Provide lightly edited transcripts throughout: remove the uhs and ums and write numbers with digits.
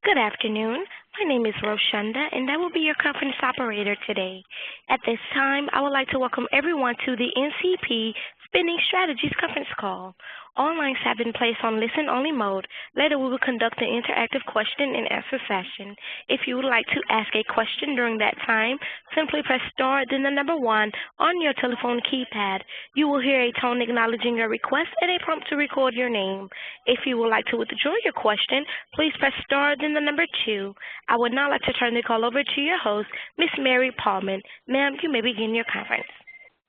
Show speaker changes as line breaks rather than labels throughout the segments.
Good afternoon. My name is Roshunda, and I will be your conference operator today. At this time, I would like to welcome everyone to the NCP Spending Strategies conference call. All lines have been placed on listen-only mode. Later, we will conduct an interactive question-and-answer session. If you would like to ask a question during that time, simply press star, then the number 1 on your telephone keypad. You will hear a tone acknowledging your request and a prompt to record your name. If you would like to withdraw your question, please press star, then the number 2. I would now like to turn the call over to your host, Ms. Mary Paulman. Ma'am, you may begin your conference.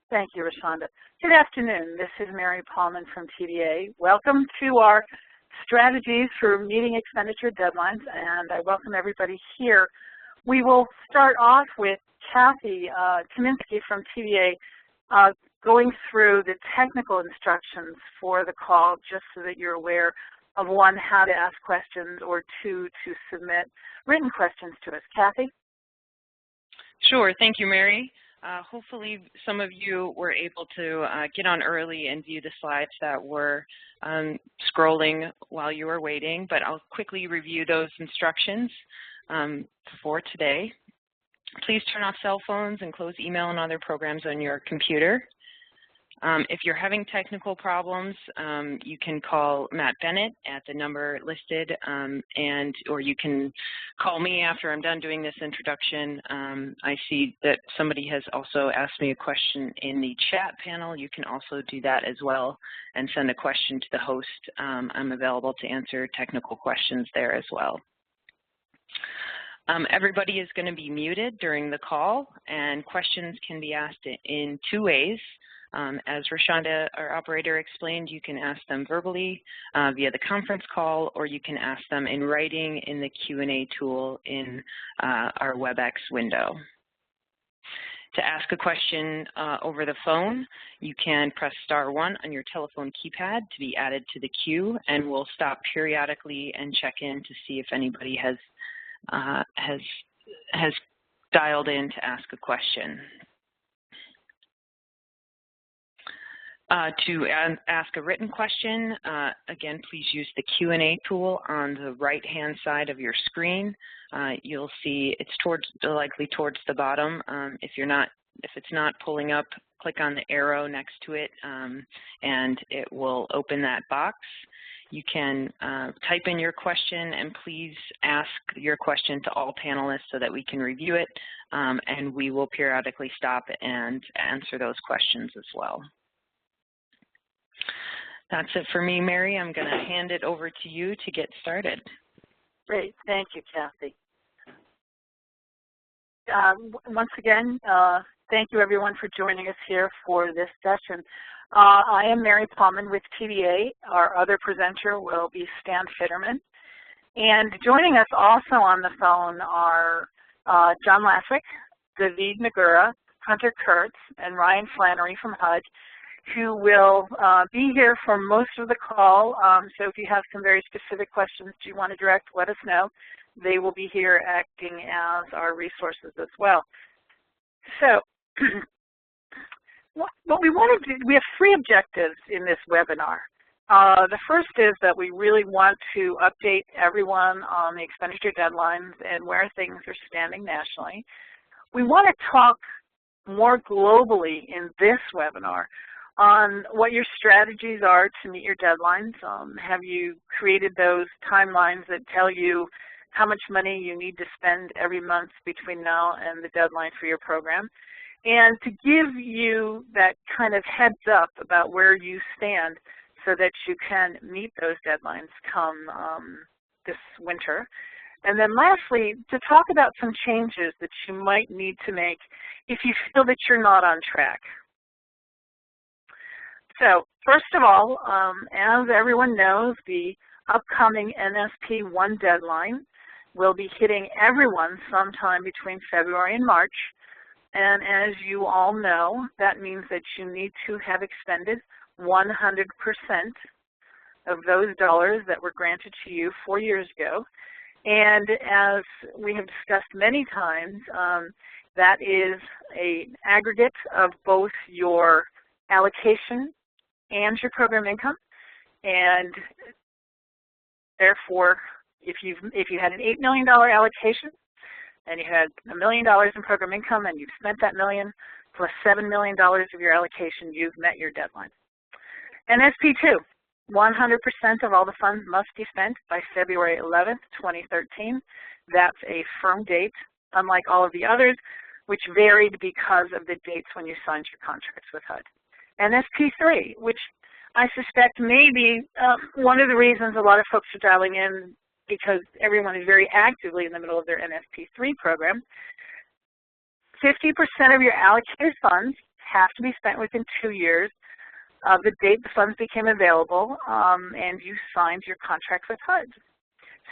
Thank you, Rashonda. Good afternoon. This is Mary Paulman from TVA. Welcome to our strategies for meeting expenditure deadlines, and I welcome everybody here. We will start off with Kathy Kaminsky from TVA going through the technical instructions for the call, just so that you're aware of 1, how to ask questions, or 2, to submit written questions to us. Kathy?
Sure. Thank you, Mary. Hopefully some of you were able to get on early and view the slides that were scrolling while you were waiting, but I'll quickly review those instructions for today. Please turn off cell phones and close email and other programs on your computer. If you're having technical problems, you can call Matt Bennett at the number listed, or you can call me after I'm done doing this introduction. I see that somebody has also asked me a question in the chat panel. You can also do that as well and send a question to the host. I'm available to answer technical questions there as well. Everybody is going to be muted during the call, and questions can be asked in 2 ways. As Rashonda, our operator, explained, you can ask them verbally via the conference call, or you can ask them in writing in the Q&A tool in our WebEx window. To ask a question over the phone, you can press star 1 on your telephone keypad to be added to the queue, and we'll stop periodically and check in to see if anybody has dialed in to ask a question. To ask a written question, again, please use the Q&A tool on the right-hand side of your screen. You'll see it's likely towards the bottom. If it's not pulling up, click on the arrow next to it, and it will open that box. You can type in your question, and please ask your question to all panelists so that we can review it, and we will periodically stop and answer those questions as well. That's it for me, Mary. I'm going to hand it over to you to get started.
Great. Thank you, Kathy. Once again, thank you, everyone, for joining us here for this session. I am Mary Paulman with TVA. Our other presenter will be Stan Fitterman. And joining us also on the phone are John Laswick, David Nagura, Hunter Kurtz, and Ryan Flannery from HUD, who will be here for most of the call. So if you have some very specific questions you want to direct, let us know. They will be here acting as our resources as well. So what we want to do, we have 3 objectives in this webinar. The first is that we really want to update everyone on the expenditure deadlines and where things are standing nationally. We want to talk more globally in this webinar on what your strategies are to meet your deadlines. Have you created those timelines that tell you how much money you need to spend every month between now and the deadline for your program? And to give you that kind of heads up about where you stand so that you can meet those deadlines come this winter. And then lastly, to talk about some changes that you might need to make if you feel that you're not on track. So first of all, as everyone knows, the upcoming NSP 1 deadline will be hitting everyone sometime between February and March. And as you all know, that means that you need to have expended 100% of those dollars that were granted to you 4 years ago. And as we have discussed many times, that is an aggregate of both your allocation and your program income, and therefore If you had an $8 million allocation and you had $1 million in program income and you've spent that million plus $7 million of your allocation, you've met your deadline. NSP 2, 100% of all the funds must be spent by February 11th, 2013. That's a firm date, unlike all of the others, which varied because of the dates when you signed your contracts with HUD. NSP 3, which I suspect may be one of the reasons a lot of folks are dialing in, because everyone is very actively in the middle of their NSP 3 program. 50% of your allocated funds have to be spent within 2 years of the date the funds became available and you signed your contract with HUD.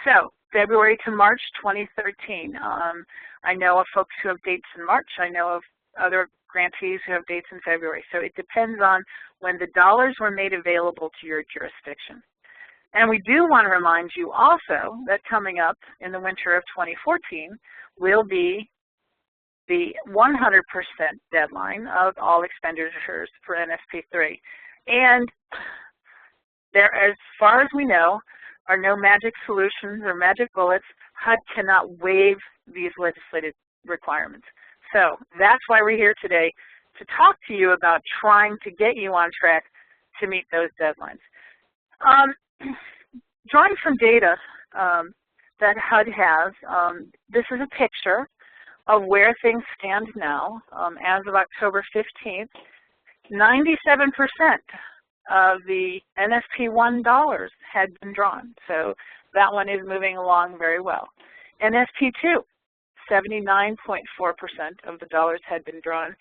So February to March 2013. I know of folks who have dates in March. I know of other grantees who have dates in February. So it depends on when the dollars were made available to your jurisdiction. And we do want to remind you also that coming up in the winter of 2014 will be the 100% deadline of all expenditures for NSP 3. And there, as far as we know, are no magic solutions or magic bullets. HUD cannot waive these legislative requirements. So that's why we're here today, to talk to you about trying to get you on track to meet those deadlines. Drawing some data that HUD has, this is a picture of where things stand now. As of October 15th, 97% of the NSP 1 dollars had been drawn. So that one is moving along very well. NSP 2, 79.4% of the dollars had been drawn.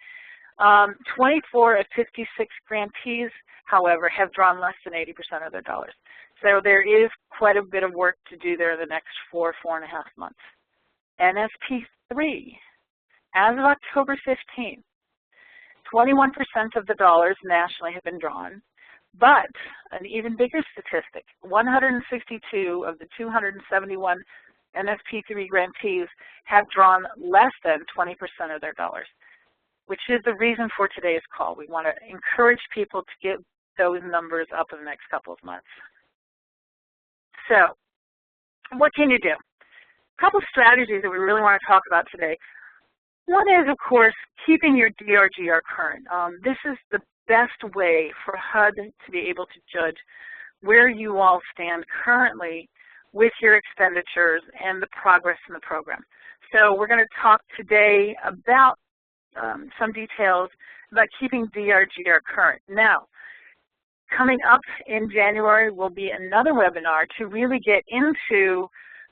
24 of 56 grantees, however, have drawn less than 80% of their dollars. So there is quite a bit of work to do there the next 4.5 months. NSP 3, as of October 15th, 21% of the dollars nationally have been drawn, but an even bigger statistic, 162 of the 271 NSP 3 grantees have drawn less than 20% of their dollars, which is the reason for today's call. We want to encourage people to get those numbers up in the next couple of months. So what can you do? A couple of strategies that we really want to talk about today. One is, of course, keeping your DRGR current. This is the best way for HUD to be able to judge where you all stand currently with your expenditures and the progress in the program. So we're going to talk today about some details about keeping DRGR current. Now, coming up in January will be another webinar to really get into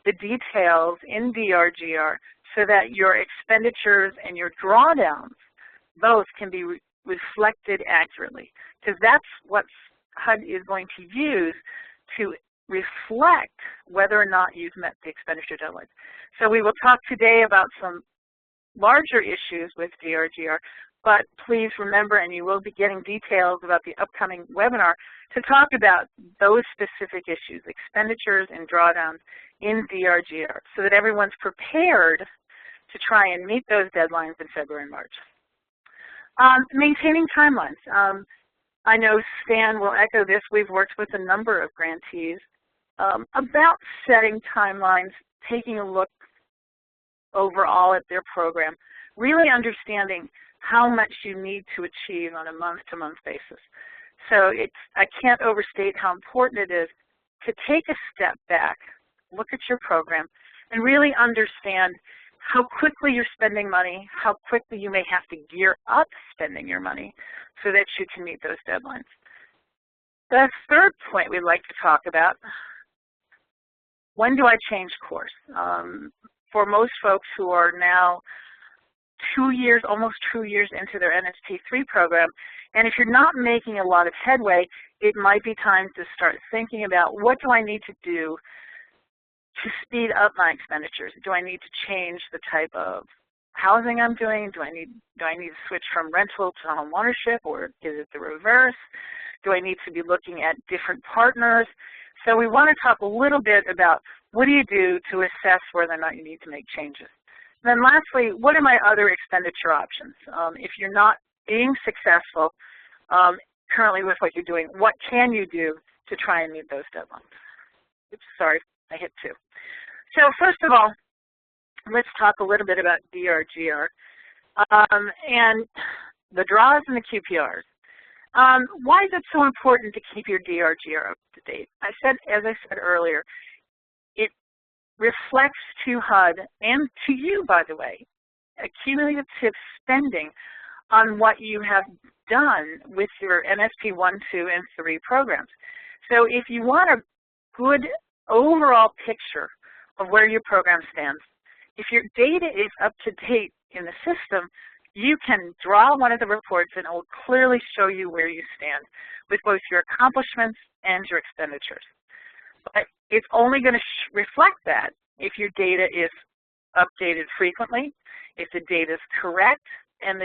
the details in DRGR so that your expenditures and your drawdowns both can be reflected accurately, because that's what HUD is going to use to reflect whether or not you've met the expenditure deadlines. So we will talk today about some larger issues with DRGR, but please remember, and you will be getting details about the upcoming webinar, to talk about those specific issues, expenditures and drawdowns in DRGR, so that everyone's prepared to try and meet those deadlines in February and March. Maintaining timelines. I know Stan will echo this. We've worked with a number of grantees about setting timelines, taking a look overall at their program, really understanding how much you need to achieve on a month-to-month basis. So I can't overstate how important it is to take a step back, look at your program, and really understand how quickly you're spending money, how quickly you may have to gear up spending your money so that you can meet those deadlines. The third point we'd like to talk about, when do I change course? For most folks who are now 2 years, almost 2 years into their NSP 3 program, and if you're not making a lot of headway, it might be time to start thinking about, what do I need to do to speed up my expenditures? Do I need to change the type of housing I'm doing? Do I need to switch from rental to home ownership, or is it the reverse? Do I need to be looking at different partners? So we want to talk a little bit about, what do you do to assess whether or not you need to make changes? And then lastly, what are my other expenditure options? If you're not being successful currently with what you're doing, what can you do to try and meet those deadlines? Oops, sorry, I hit 2. So first of all, let's talk a little bit about DRGR and the draws and the QPRs. Why is it so important to keep your DRGR up to date? As I said earlier, it reflects to HUD and to you, by the way, accumulative spending on what you have done with your NSP 1, 2, and 3 programs. So if you want a good overall picture of where your program stands, if your data is up to date in the system, you can draw one of the reports and it will clearly show you where you stand with both your accomplishments and your expenditures. But it's only going to reflect that if your data is updated frequently, if the data is correct, and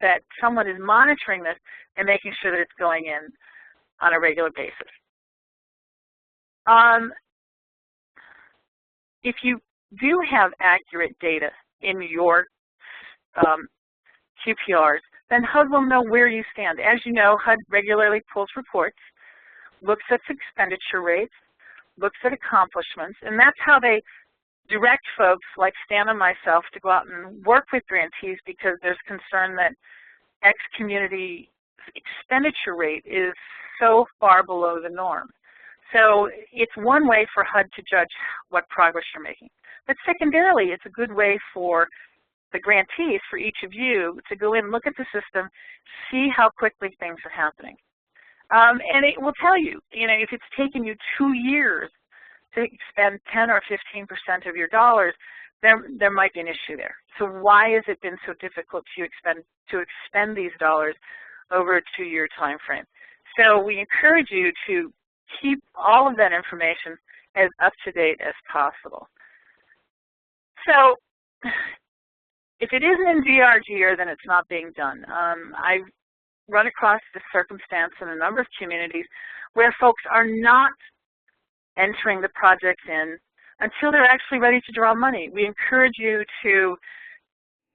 that someone is monitoring this and making sure that it's going in on a regular basis. If you do have accurate data in your QPRs, then HUD will know where you stand. As you know, HUD regularly pulls reports, looks at expenditure rates, looks at accomplishments, and that's how they direct folks like Stan and myself to go out and work with grantees, because there's concern that X community expenditure rate is so far below the norm. So it's one way for HUD to judge what progress you're making. But secondarily, it's a good way for the grantees, for each of you, to go in, look at the system, see how quickly things are happening. And it will tell you, if it's taken you 2 years to expend 10 or 15% of your dollars, there might be an issue there. So why has it been so difficult to expend these dollars over a 2-year time frame? So we encourage you to keep all of that information as up to date as possible. So if it isn't in DRGR, then it's not being done. I've run across this circumstance in a number of communities where folks are not entering the projects in until they're actually ready to draw money. We encourage you to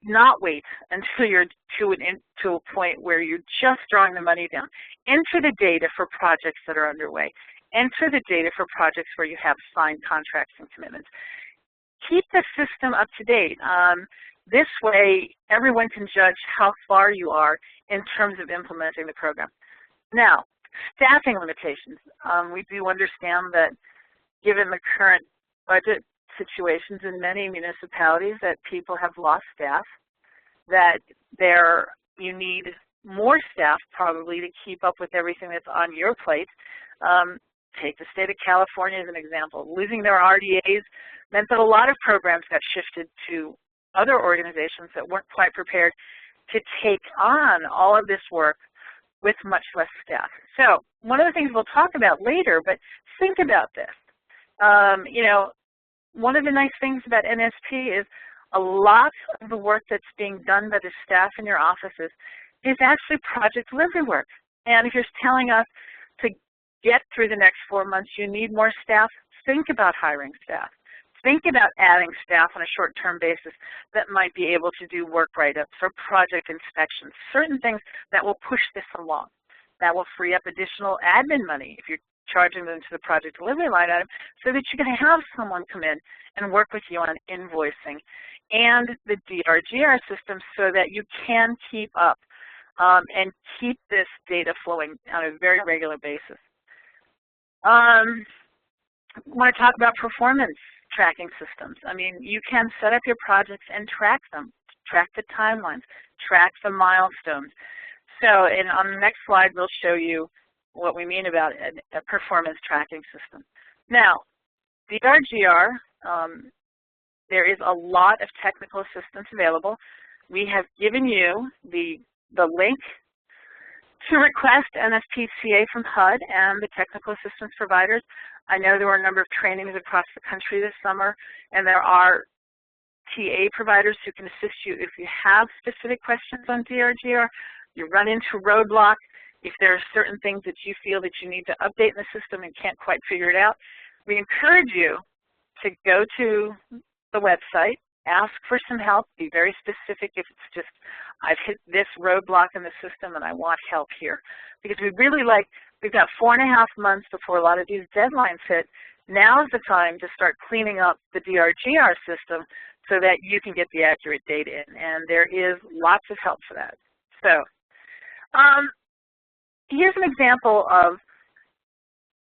not wait until you're to a point where you're just drawing the money down. Enter the data for projects that are underway. Enter the data for projects where you have signed contracts and commitments. Keep the system up to date. This way, everyone can judge how far you are in terms of implementing the program. Now, staffing limitations. We do understand that given the current budget situations in many municipalities, that people have lost staff, that you need more staff probably to keep up with everything that's on your plate. Take the state of California as an example. Losing their RDAs meant that a lot of programs got shifted to other organizations that weren't quite prepared to take on all of this work with much less staff. So one of the things we'll talk about later, but think about this. One of the nice things about NSP is a lot of the work that's being done by the staff in your offices is actually project delivery work. And if you're telling us to get through the next 4 months, you need more staff, think about hiring staff. Think about adding staff on a short-term basis that might be able to do work write-ups or project inspections, certain things that will push this along, that will free up additional admin money if you're charging them to the project delivery line item, so that you can have someone come in and work with you on invoicing and the DRGR system so that you can keep up and keep this data flowing on a very regular basis. I want to talk about performance tracking systems. I mean, you can set up your projects and track them, track the timelines, track the milestones. So, and on the next slide, we'll show you what we mean about a performance tracking system. Now, DRGR, there is a lot of technical assistance available. We have given you the link to request NSPCA from HUD and the technical assistance providers. I know there were a number of trainings across the country this summer, and there are TA providers who can assist you if you have specific questions on DRGR, you run into a roadblock, if there are certain things that you feel that you need to update in the system and can't quite figure it out. We encourage you to go to the website, ask for some help, be very specific if it's just, I've hit this roadblock in the system and I want help here. Because we'd really like we've got 4.5 months before a lot of these deadlines hit. Now is the time to start cleaning up the DRGR system so that you can get the accurate data in, and there is lots of help for that. So here's an example of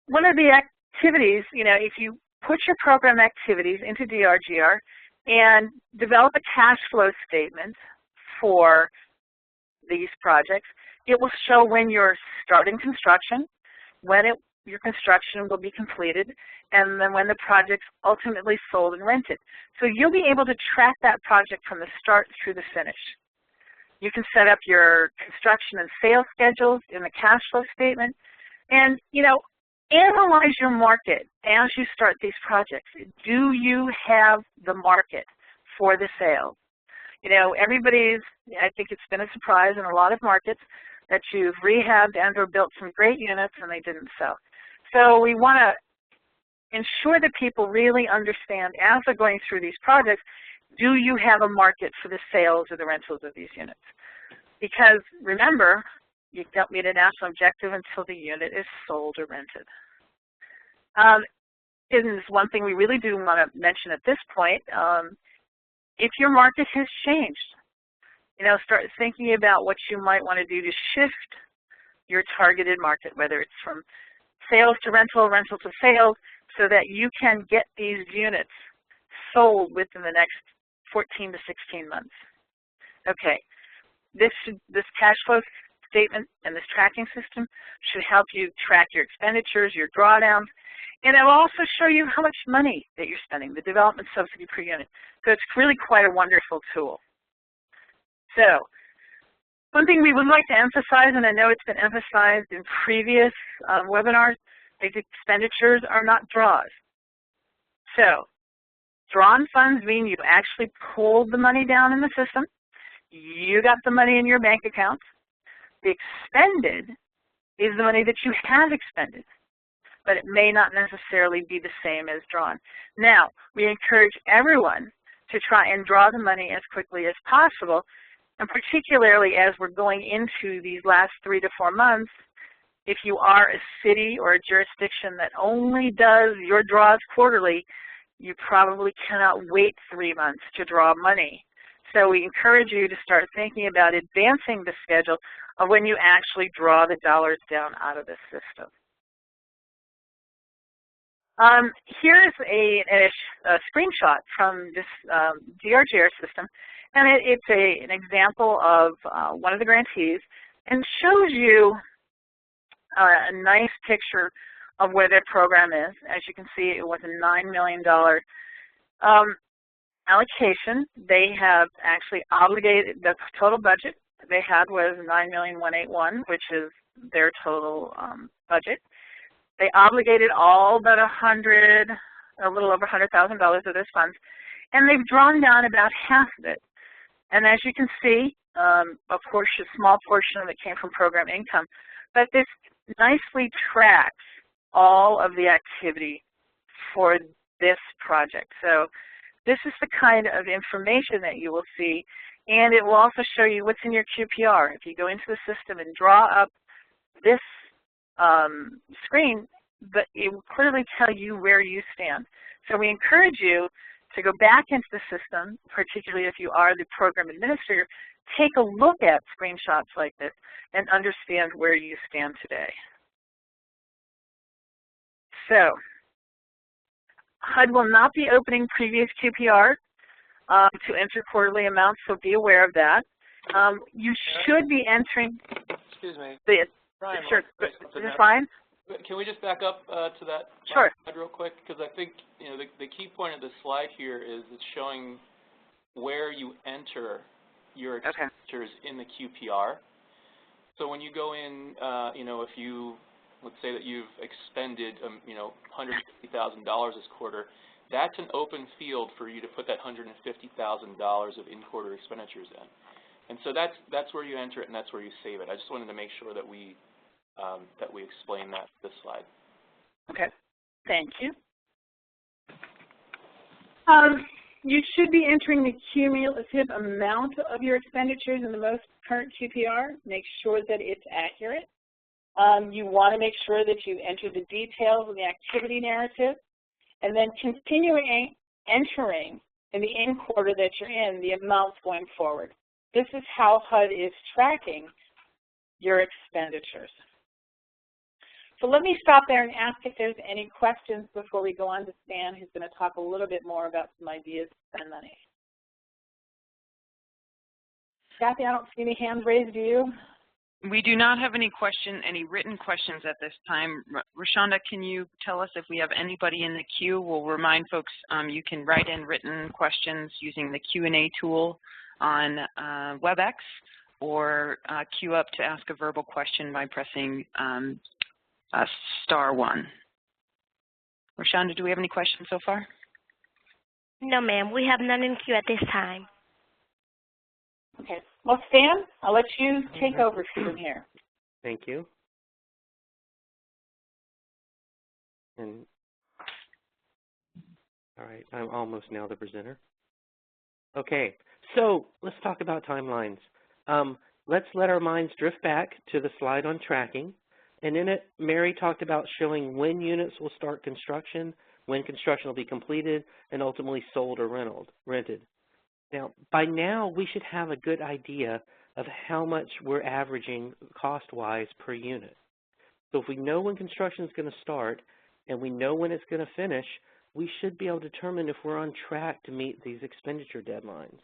one of the activities. If you put your program activities into DRGR and develop a cash flow statement for these projects, it will show when you're starting construction, when your construction will be completed, and then when the project's ultimately sold and rented. So you'll be able to track that project from the start through the finish. You can set up your construction and sales schedules in the cash flow statement, and analyze your market as you start these projects. Do you have the market for the sales? I think it's been a surprise in a lot of markets that you've rehabbed and or built some great units and they didn't sell. So we want to ensure that people really understand as they're going through these projects, do you have a market for the sales or the rentals of these units? Because remember, you don't meet a national objective until the unit is sold or rented. And one thing we really do want to mention at this point, if your market has changed, start thinking about what you might want to do to shift your targeted market, whether it's from sales to rental, rental to sales, so that you can get these units sold within the next 14 to 16 months. Okay, this cash flow statement and this tracking system should help you track your expenditures, your drawdowns, and it will also show you how much money that you're spending, the development subsidy per unit. So it's really quite a wonderful tool. So one thing we would like to emphasize, and I know it's been emphasized in previous webinars, is expenditures are not draws. So drawn funds mean you actually pulled the money down in the system. You got the money in your bank account. The expended is the money that you have expended, but it may not necessarily be the same as drawn. Now, we encourage everyone to try and draw the money as quickly as possible, and particularly as we're going into these last 3 to 4 months, if you are a city or a jurisdiction that only does your draws quarterly, you probably cannot wait 3 months to draw money. So we encourage you to start thinking about advancing the schedule of when you actually draw the dollars down out of the system. Here's a screenshot from this DRGR system, and it's an example of one of the grantees, and shows you a nice picture of where their program is. As you can see, it was a $9 million allocation. They have actually obligated, the total budget they had was $9,181,000, which is their total budget. They obligated all but a little over $100,000 of those funds, and they've drawn down about half of it. And as you can see, a small portion of it came from program income, but this nicely tracks all of the activity for this project. So this is the kind of information that you will see, and it will also show you what's in your QPR. If you go into the system and draw up this screen, but it will clearly tell you where you stand. So we encourage you to go back into the system, particularly if you are the program administrator, take a look at screenshots like this and understand where you stand today. So HUD will not be opening previous QPR to enter quarterly amounts, so be aware of that. You should be entering.
Excuse me.
Brian, sure, is this fine?
Can we just back up to that
slide
real quick? Because I think the key point of the slide here is it's showing where you enter your expenditures in the QPR. So when you go in, if you, let's say that you've expended, $150,000 this quarter, that's an open field for you to put that $150,000 of in-quarter expenditures in. And so that's where you enter it and that's where you save it. I just wanted to make sure that we explain that this slide.
Okay, thank you. You should be entering the cumulative amount of your expenditures in the most current QPR. Make sure that it's accurate. You want to make sure that you enter the details in the activity narrative, and then continuing entering in the end quarter that you're in the amounts going forward. This is how HUD is tracking your expenditures. So let me stop there and ask if there's any questions before we go on to Stan, who's going to talk a little bit more about some ideas to spend money. Kathy, I don't see any hands raised. Do you?
We do not have any written questions at this time. Rashonda, can you tell us if we have anybody in the queue? We'll remind folks you can write in written questions using the Q&A tool on WebEx, or queue up to ask a verbal question by pressing *1. Rashonda, do we have any questions so far?
No, ma'am. We have none in queue at this time.
Okay. Well, Stan, I'll let you take over from here.
Thank you. And all right, I'm almost now the presenter. Okay, so let's talk about timelines. Let's let our minds drift back to the slide on tracking. And in it, Mary talked about showing when units will start construction, when construction will be completed, and ultimately sold or rented. Now, by now, we should have a good idea of how much we're averaging cost-wise per unit. So if we know when construction is going to start and we know when it's going to finish, we should be able to determine if we're on track to meet these expenditure deadlines.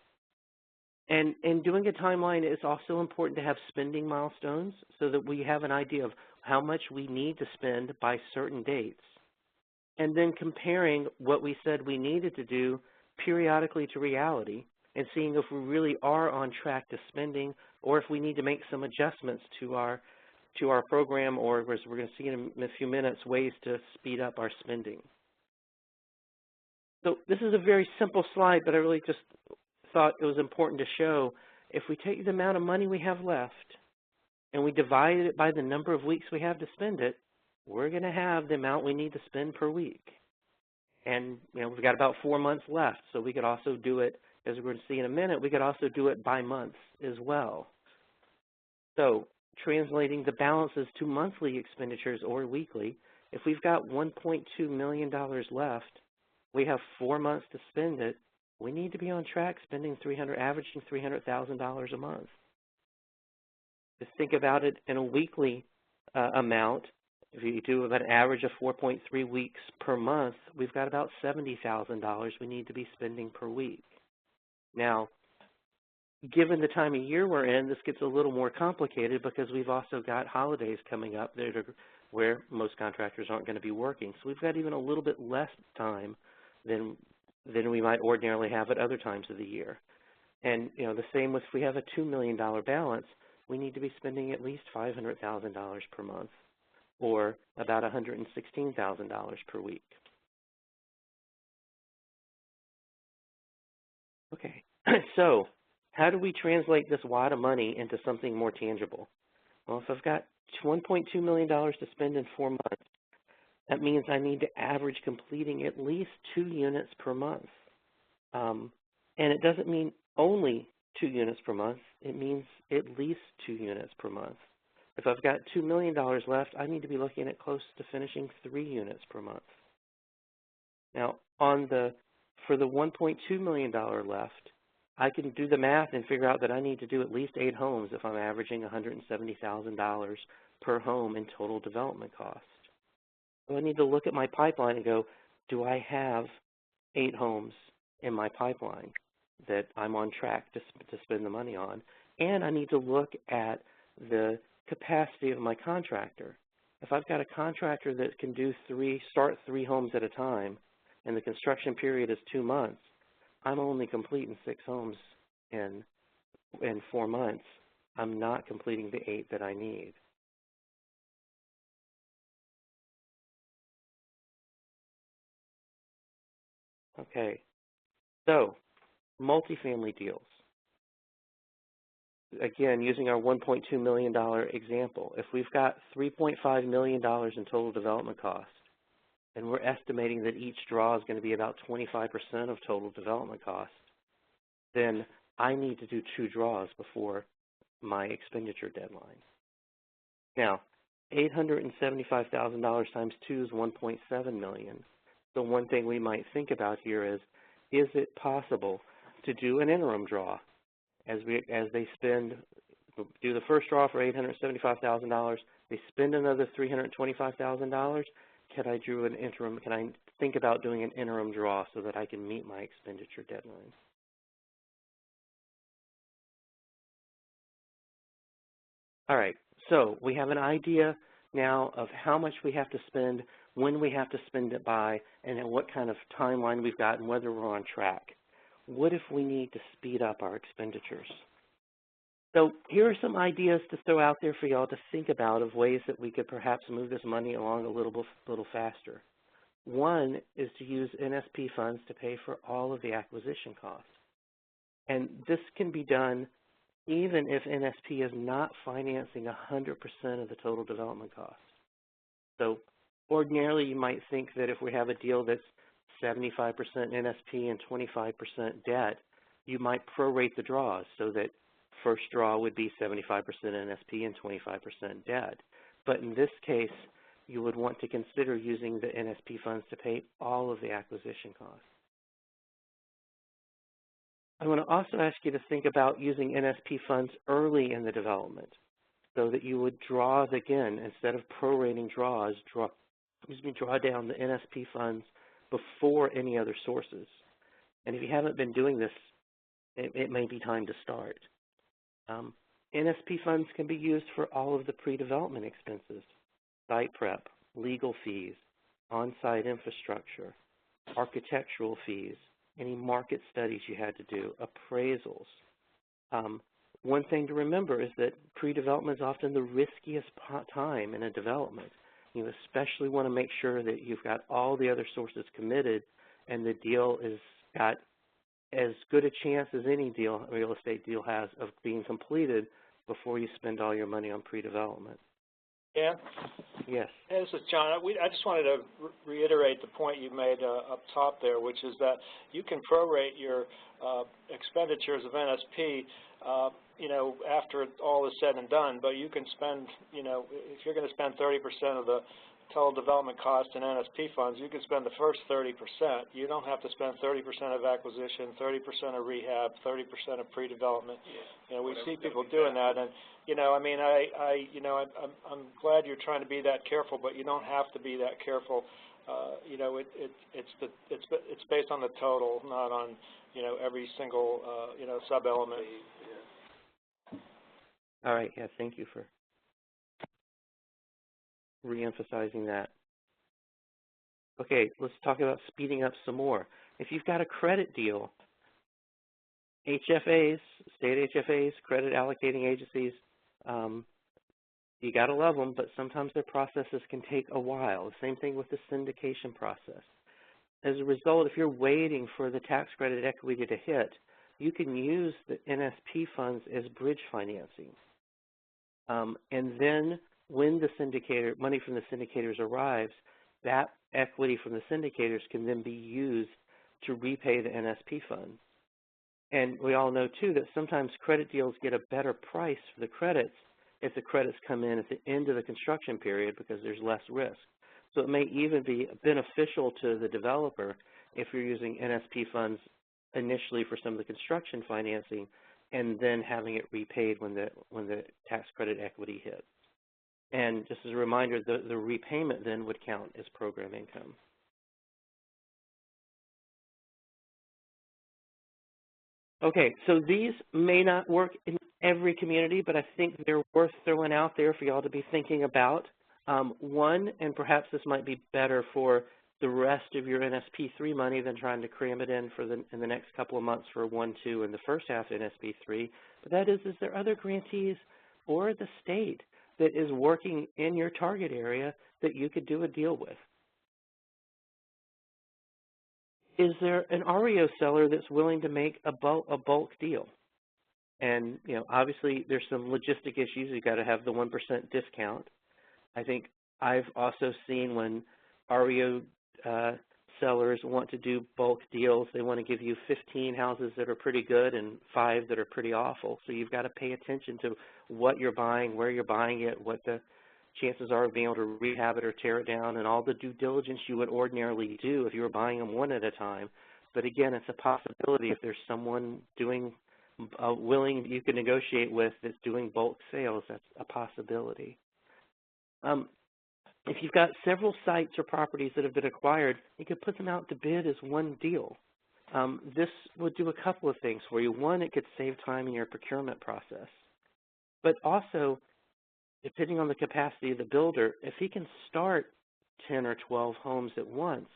And in doing a timeline, it's also important to have spending milestones so that we have an idea of how much we need to spend by certain dates. And then comparing what we said we needed to do periodically to reality and seeing if we really are on track to spending or if we need to make some adjustments to our program, or as we're going to see in a few minutes, ways to speed up our spending. So this is a very simple slide, but I really just thought it was important to show if we take the amount of money we have left and we divide it by the number of weeks we have to spend it, we're going to have the amount we need to spend per week. And we've got about 4 months left, so we could also do it, as we're going to see in a minute, we could also do it by month as well. So translating the balances to monthly expenditures or weekly, if we've got $1.2 million left, we have 4 months to spend it, we need to be on track spending averaging $300,000 a month. Just think about it in a weekly amount. If you do an average of 4.3 weeks per month, we've got about $70,000 we need to be spending per week. Now, given the time of year we're in, this gets a little more complicated because we've also got holidays coming up where most contractors aren't going to be working. So we've got even a little bit less time than we might ordinarily have at other times of the year. And the same with if we have a $2 million balance, we need to be spending at least $500,000 per month, or about $116,000 per week. Okay, so how do we translate this wad of money into something more tangible? Well, if I've got $1.2 million to spend in 4 months, that means I need to average completing at least 2 units per month. And it doesn't mean only 2 units per month. It means at least 2 units per month. If I've got $2 million left, I need to be looking at close to finishing 3 units per month. Now, for the $1.2 million left, I can do the math and figure out that I need to do at least 8 homes if I'm averaging $170,000 per home in total development cost. So I need to look at my pipeline and go, do I have 8 homes in my pipeline that I'm on track to spend the money on? And I need to look at the capacity of my contractor. If I've got a contractor that can start 3 homes at a time, and the construction period is 2 months, I'm only completing 6 homes in 4 months. I'm not completing the 8 that I need. Okay, so multifamily deals. Again, using our $1.2 million example, if we've got $3.5 million in total development cost, and we're estimating that each draw is going to be about 25% of total development cost, then I need to do 2 draws before my expenditure deadline. Now, $875,000 times 2 is $1.7 million. So one thing we might think about here is it possible to do an interim draw as they spend, do the first draw for $875,000, they spend another $325,000. Can I do an interim? Can I think about doing an interim draw so that I can meet my expenditure deadline? All right, so we have an idea now of how much we have to spend, when we have to spend it by, and then what kind of timeline we've got and whether we're on track. What if we need to speed up our expenditures? So here are some ideas to throw out there for y'all to think about of ways that we could perhaps move this money along a little faster. One is to use NSP funds to pay for all of the acquisition costs. And this can be done even if NSP is not financing 100% of the total development cost. So ordinarily you might think that if we have a deal that's 75% NSP and 25% debt, you might prorate the draws so that first draw would be 75% NSP and 25% debt. But in this case, you would want to consider using the NSP funds to pay all of the acquisition costs. I want to also ask you to think about using NSP funds early in the development so that you would draw, again, instead of prorating draws, draw down the NSP funds before any other sources. And if you haven't been doing this, it may be time to start. NSP funds can be used for all of the pre-development expenses, site prep, legal fees, on-site infrastructure, architectural fees, any market studies you had to do, appraisals. One thing to remember is that pre-development is often the riskiest time in a development. You especially want to make sure that you've got all the other sources committed and the deal is got as good a chance as any deal, real estate deal has, of being completed before you spend all your money on pre-development.
Dan?
Yes.
Hey, this is John. I just wanted to reiterate the point you made up top there, which is that you can prorate your expenditures of NSP, after all is said and done, but you can spend, if you're going to spend 30% of the total development cost in NSP funds, you can spend the first 30%. You don't have to spend 30% of acquisition, 30% of rehab, 30% of pre-development. We see people doing that, and I'm glad you're trying to be that careful, but you don't have to be that careful. It's based on the total, not on every single sub-element.
All right. Yeah. Thank you for re-emphasizing that. Okay, let's talk about speeding up some more. If you've got a credit deal, HFAs, state HFAs, credit allocating agencies, you got to love them, but sometimes their processes can take a while. The same thing with the syndication process. As a result, if you're waiting for the tax credit equity to hit, you can use the NSP funds as bridge financing. And then when the syndicator, money from the syndicators arrives, that equity from the syndicators can then be used to repay the NSP funds. And we all know, too, that sometimes credit deals get a better price for the credits if the credits come in at the end of the construction period because there's less risk. So it may even be beneficial to the developer if you're using NSP funds initially for some of the construction financing and then having it repaid when the tax credit equity hits. And just as a reminder, the repayment then would count as program income. Okay, so these may not work in every community, but I think they're worth throwing out there for y'all to be thinking about. One, and perhaps this might be better for the rest of your NSP3 money than trying to cram it in in the next couple of months for 1, 2, and the first half of NSP3. But that is there other grantees or the state that is working in your target area that you could do a deal with? Is there an REO seller that's willing to make a bulk deal? And, obviously there's some logistic issues. You've got to have the 1% discount. I think I've also seen when REO sellers want to do bulk deals, they want to give you 15 houses that are pretty good and 5 that are pretty awful. So you've got to pay attention to what you're buying, where you're buying it, what the chances are of being able to rehab it or tear it down, and all the due diligence you would ordinarily do if you were buying them one at a time. But again, it's a possibility if there's someone doing willing you can negotiate with that's doing bulk sales. That's a possibility. If you've got several sites or properties that have been acquired, you could put them out to bid as one deal. This would do a couple of things for you. One, it could save time in your procurement process. But also, depending on the capacity of the builder, if he can start 10 or 12 homes at once,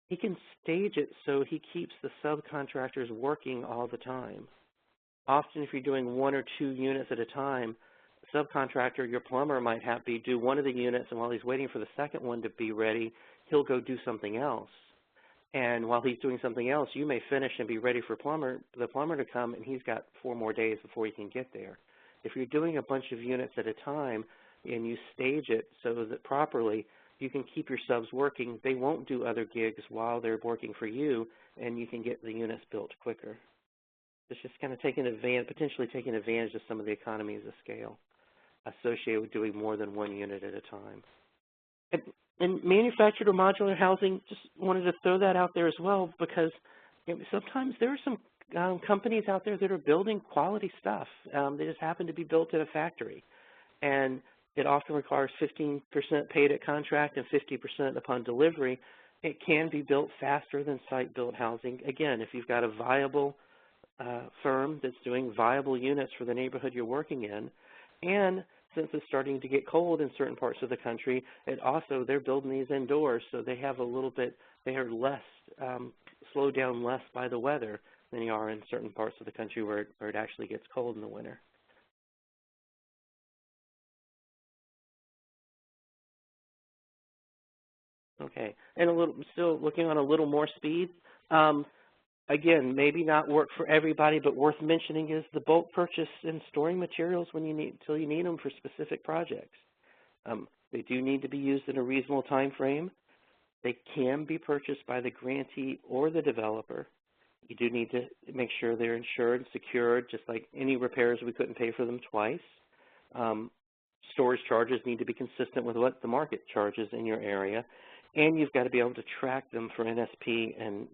he can stage it so he keeps the subcontractors working all the time. Often if you're doing 1 or 2 units at a time, subcontractor, your plumber might have to do one of the units, and while he's waiting for the second one to be ready, he'll go do something else. And while he's doing something else, you may finish and be ready for the plumber to come, and he's got 4 more days before he can get there. If you're doing a bunch of units at a time and you stage it so that properly, you can keep your subs working. They won't do other gigs while they're working for you, and you can get the units built quicker. It's just kind of potentially taking advantage of some of the economies of scale associated with doing more than one unit at a time. And manufactured or modular housing, just wanted to throw that out there as well, because sometimes there are some companies out there that are building quality stuff. They just happen to be built at a factory. And it often requires 15% paid at contract and 50% upon delivery. It can be built faster than site-built housing. Again, if you've got a viable firm that's doing viable units for the neighborhood you're working in, and since it's starting to get cold in certain parts of the country, they're building these indoors, so they have they are less, slowed down less by the weather than you are in certain parts of the country where it actually gets cold in the winter. Okay, and still looking on a little more speed. Again, maybe not work for everybody, but worth mentioning is the bulk purchase and storing materials until you need them for specific projects. They do need to be used in a reasonable time frame. They can be purchased by the grantee or the developer. You do need to make sure they're insured and secured, just like any repairs, we couldn't pay for them twice. Storage charges need to be consistent with what the market charges in your area. And you've got to be able to track them for NSP and,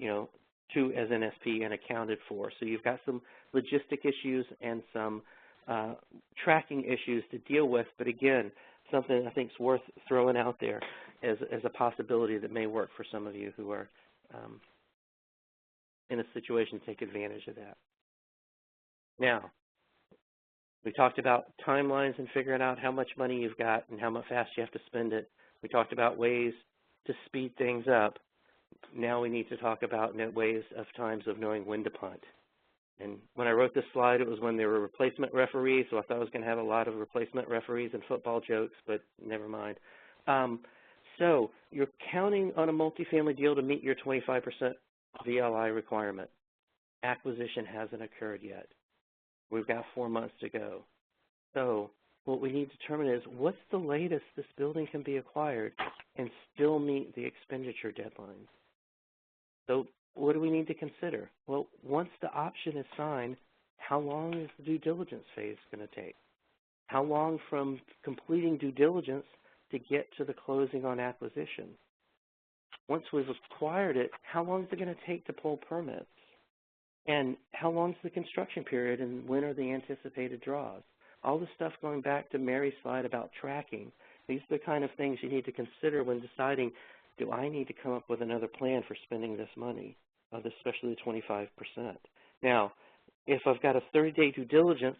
as NSP and accounted for. So you've got some logistic issues and some tracking issues to deal with. But again, something I think is worth throwing out there as a possibility that may work for some of you who are in a situation to take advantage of that. Now, we talked about timelines and figuring out how much money you've got and how fast you have to spend it. We talked about ways to speed things up. Now we need to talk about ways of times of knowing when to punt. And when I wrote this slide, it was when there were replacement referees, so I thought I was going to have a lot of replacement referees and football jokes, but never mind. So you're counting on a multifamily deal to meet your 25% VLI requirement. Acquisition hasn't occurred yet. We've got 4 months to go. So what we need to determine is what's the latest this building can be acquired and still meet the expenditure deadlines. So what do we need to consider? Well, once the option is signed, how long is the due diligence phase going to take? How long from completing due diligence to get to the closing on acquisition? Once we've acquired it, how long is it going to take to pull permits? And how long is the construction period, and when are the anticipated draws? All the stuff going back to Mary's slide about tracking, these are the kind of things you need to consider when deciding, do I need to come up with another plan for spending this money, especially the 25%? Now, if I've got a 30-day due diligence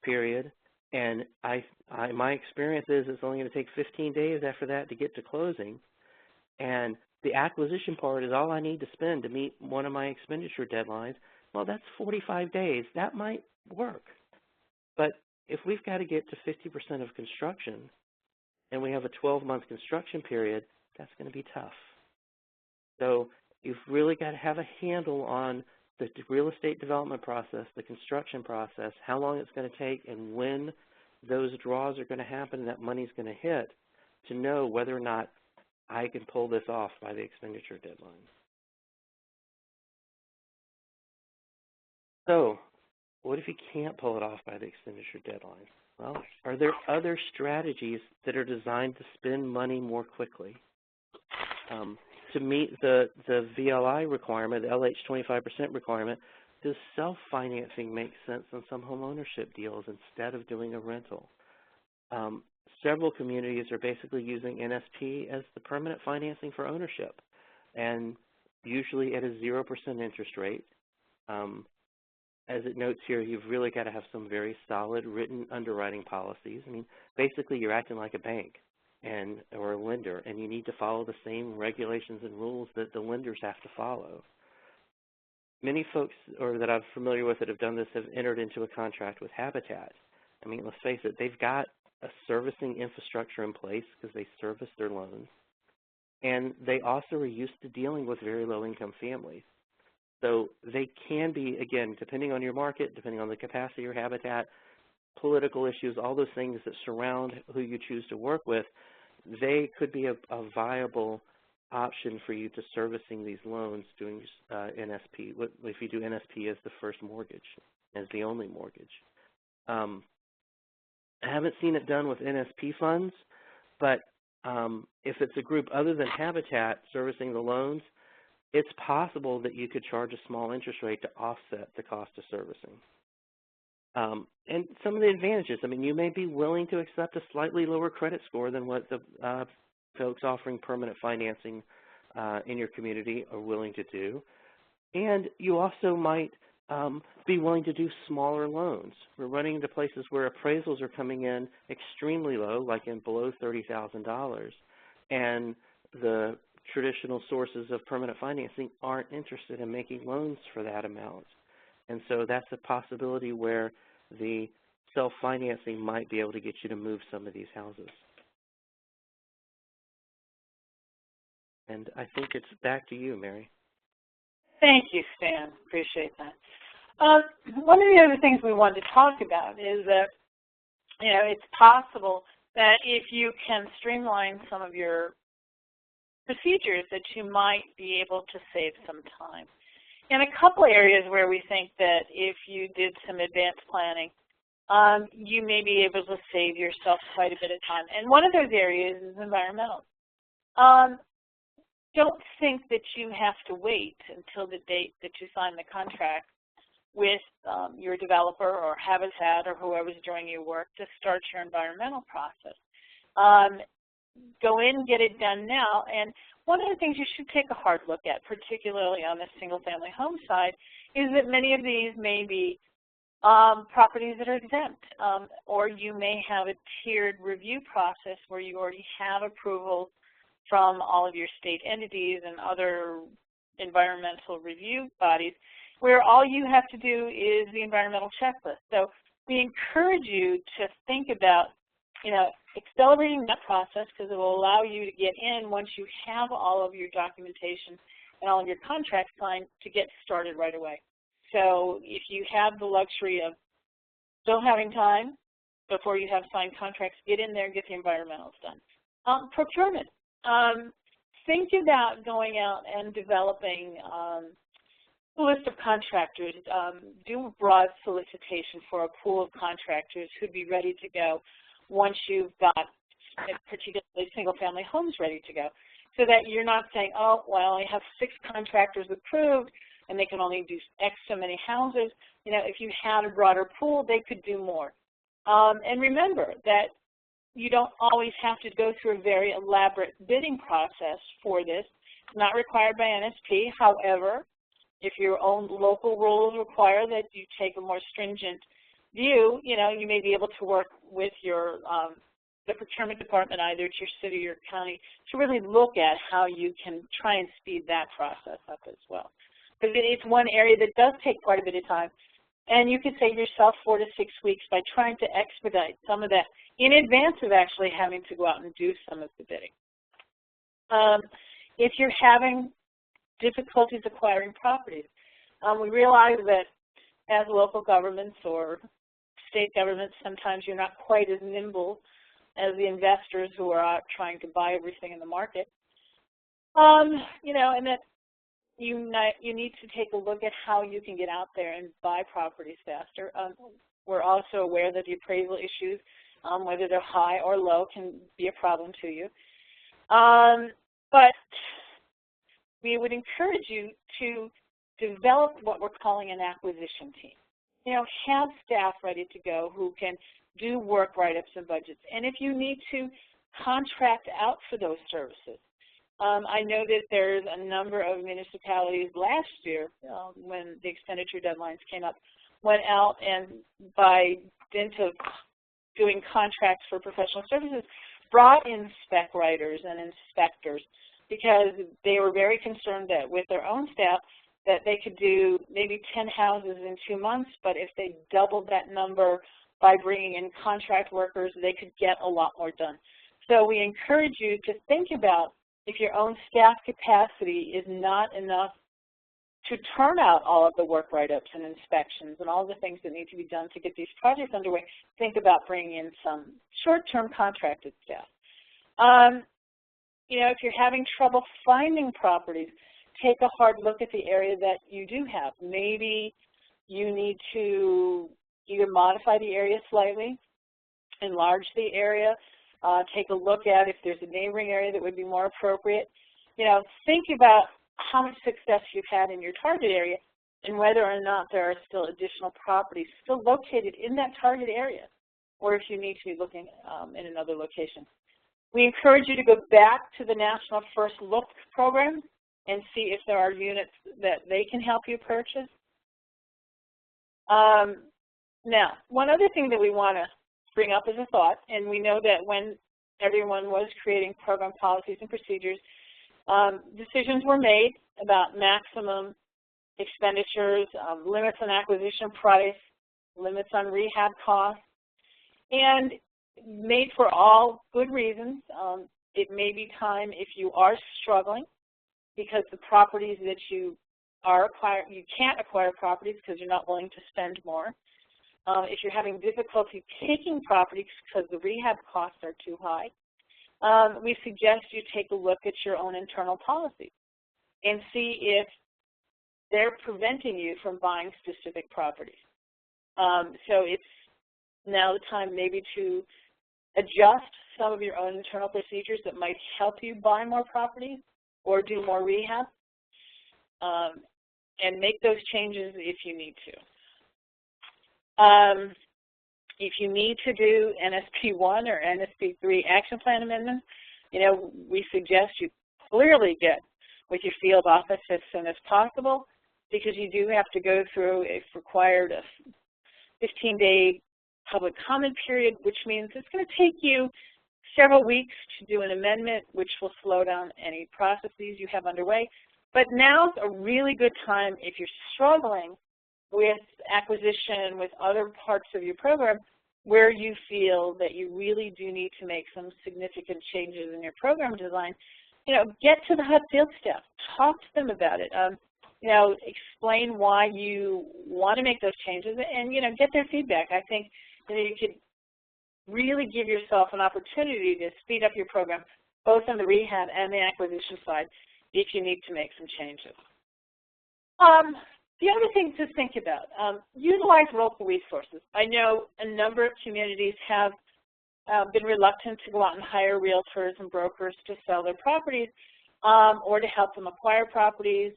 period, and my experience is it's only going to take 15 days after that to get to closing, and the acquisition part is all I need to spend to meet one of my expenditure deadlines, well, that's 45 days. That might work. But if we've got to get to 50% of construction and we have a 12-month construction period, that's going to be tough. So you've really got to have a handle on the real estate development process, the construction process, how long it's going to take, and when those draws are going to happen and that money's going to hit to know whether or not I can pull this off by the expenditure deadline. So what if you can't pull it off by the expenditure deadline? Well, are there other strategies that are designed to spend money more quickly? To meet the VLI requirement, the LH 25% requirement, does self-financing make sense on some home ownership deals instead of doing a rental? Several communities are basically using NSP as the permanent financing for ownership, and usually at a 0% interest rate. As it notes here, you've really got to have some very solid written underwriting policies. I mean, basically you're acting like a bank or a lender, and you need to follow the same regulations and rules that the lenders have to follow. Many folks that I'm familiar with that have done this have entered into a contract with Habitat. I mean, let's face it, they've got a servicing infrastructure in place because they service their loans, and they also are used to dealing with very low-income families. So they can be, again, depending on your market, depending on the capacity of your habitat, political issues, all those things that surround who you choose to work with, they could be a viable option for you to servicing these loans doing NSP, if you do NSP as the first mortgage, as the only mortgage. I haven't seen it done with NSP funds, but if it's a group other than Habitat servicing the loans, it's possible that you could charge a small interest rate to offset the cost of servicing. And some of the advantages, I mean, you may be willing to accept a slightly lower credit score than what the folks offering permanent financing in your community are willing to do. And you also might be willing to do smaller loans. We're running into places where appraisals are coming in extremely low, like in below $30,000, and the traditional sources of permanent financing aren't interested in making loans for that amount. And so that's a possibility where the self-financing might be able to get you to move some of these houses. And I think it's back to you, Mary.
Thank you, Stan. Appreciate that. One of the other things we wanted to talk about is that, you know, it's possible that if you can streamline some of your procedures, that you might be able to save some time. In a couple areas where we think that if you did some advanced planning, you may be able to save yourself quite a bit of time. And one of those areas is environmental. Don't think that you have to wait until the date that you sign the contract with your developer or Habitat or whoever's doing your work to start your environmental process. Go in, get it done now, and one of the things you should take a hard look at, particularly on the single-family home side, is that many of these may be properties that are exempt, or you may have a tiered review process where you already have approval from all of your state entities and other environmental review bodies, where all you have to do is the environmental checklist. So we encourage you to think about, you know, accelerating that process, because it will allow you to get in once you have all of your documentation and all of your contracts signed to get started right away. So if you have the luxury of still having time before you have signed contracts, get in there and get the environmentals done. Procurement. Think about going out and developing a list of contractors. Do a broad solicitation for a pool of contractors who'd be ready to go once you've got particularly single-family homes ready to go, so that you're not saying, oh, well, I have 6 contractors approved and they can only do X so many houses. You know, if you had a broader pool, they could do more. And remember that you don't always have to go through a very elaborate bidding process for this. It's not required by NSP. However, if your own local rules require that you take a more stringent view, you know, you may be able to work with your the procurement department, either at your city or county, to really look at how you can try and speed that process up as well. Because it's one area that does take quite a bit of time, and you could save yourself 4 to 6 weeks by trying to expedite some of that in advance of actually having to go out and do some of the bidding. If you're having difficulties acquiring properties, we realize that as local governments or state governments, sometimes you're not quite as nimble as the investors who are out trying to buy everything in the market. You know, and that you need to take a look at how you can get out there and buy properties faster. We're also aware that the appraisal issues, whether they're high or low, can be a problem to you. But we would encourage you to develop what we're calling an acquisition team. You know, have staff ready to go who can do work write-ups and budgets. And if you need to contract out for those services. I know that there's a number of municipalities last year when the expenditure deadlines came up, went out and by dint of doing contracts for professional services, brought in spec writers and inspectors because they were very concerned that with their own staff that they could do maybe 10 houses in 2 months, but if they doubled that number by bringing in contract workers, they could get a lot more done. So we encourage you to think about if your own staff capacity is not enough to turn out all of the work write-ups and inspections and all the things that need to be done to get these projects underway, think about bringing in some short-term contracted staff. You know, if you're having trouble finding properties, take a hard look at the area that you do have. Maybe you need to either modify the area slightly, enlarge the area, take a look at if there's a neighboring area that would be more appropriate. You know, think about how much success you've had in your target area and whether or not there are still additional properties still located in that target area, or if you need to be looking in another location. We encourage you to go back to the National First Look program and see if there are units that they can help you purchase. Now, one other thing that we want to bring up as a thought, and we know that when everyone was creating program policies and procedures, decisions were made about maximum expenditures, limits on acquisition price, limits on rehab costs, and made for all good reasons. It may be time if you are struggling because the properties that you can't acquire properties because you're not willing to spend more. If you're having difficulty taking properties because the rehab costs are too high, we suggest you take a look at your own internal policies and see if they're preventing you from buying specific properties. So it's now the time maybe to adjust some of your own internal procedures that might help you buy more properties or do more rehab, and make those changes if you need to. If you need to do NSP 1 or NSP 3 action plan amendments, you know, we suggest you clearly get with your field office as soon as possible because you do have to go through, if required, a 15-day public comment period, which means it's going to take you several weeks to do an amendment, which will slow down any processes you have underway. But now's a really good time if you're struggling with acquisition, with other parts of your program, where you feel that you really do need to make some significant changes in your program design. You know, get to the HUD field staff, talk to them about it. You know, explain why you want to make those changes, and you know, get their feedback. I think you know, you could really give yourself an opportunity to speed up your program, both on the rehab and the acquisition side, if you need to make some changes. The other thing to think about, utilize local resources. I know a number of communities have been reluctant to go out and hire realtors and brokers to sell their properties or to help them acquire properties.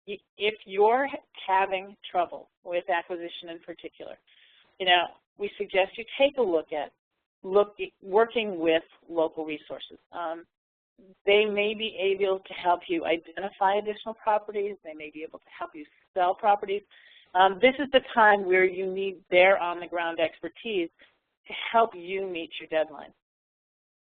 If you're having trouble with acquisition in particular, you know, we suggest you take a look at working with local resources. They may be able to help you identify additional properties. They may be able to help you sell properties. This is the time where you need their on-the-ground expertise to help you meet your deadline.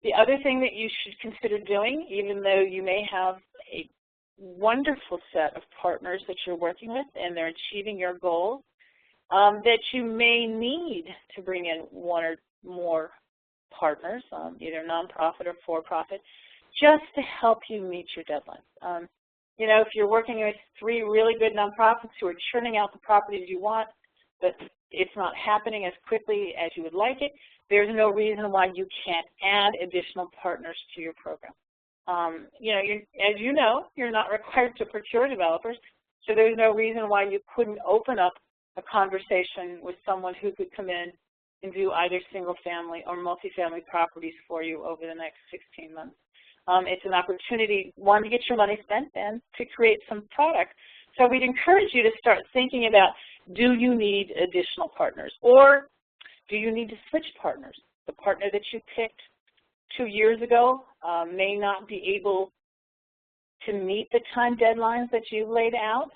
The other thing that you should consider doing, even though you may have a wonderful set of partners that you're working with and they're achieving your goals, that you may need to bring in one or more partners, either nonprofit or for-profit, just to help you meet your deadlines. You know, if you're working with 3 really good nonprofits who are churning out the properties you want, but it's not happening as quickly as you would like it, there's no reason why you can't add additional partners to your program. You know, as you know, you're not required to procure developers, so there's no reason why you couldn't open up a conversation with someone who could come in and do either single-family or multifamily properties for you over the next 16 months. It's an opportunity, one, to get your money spent and to create some product. So we'd encourage you to start thinking about, do you need additional partners, or do you need to switch partners? The partner that you picked 2 years ago may not be able to meet the time deadlines that you've laid out.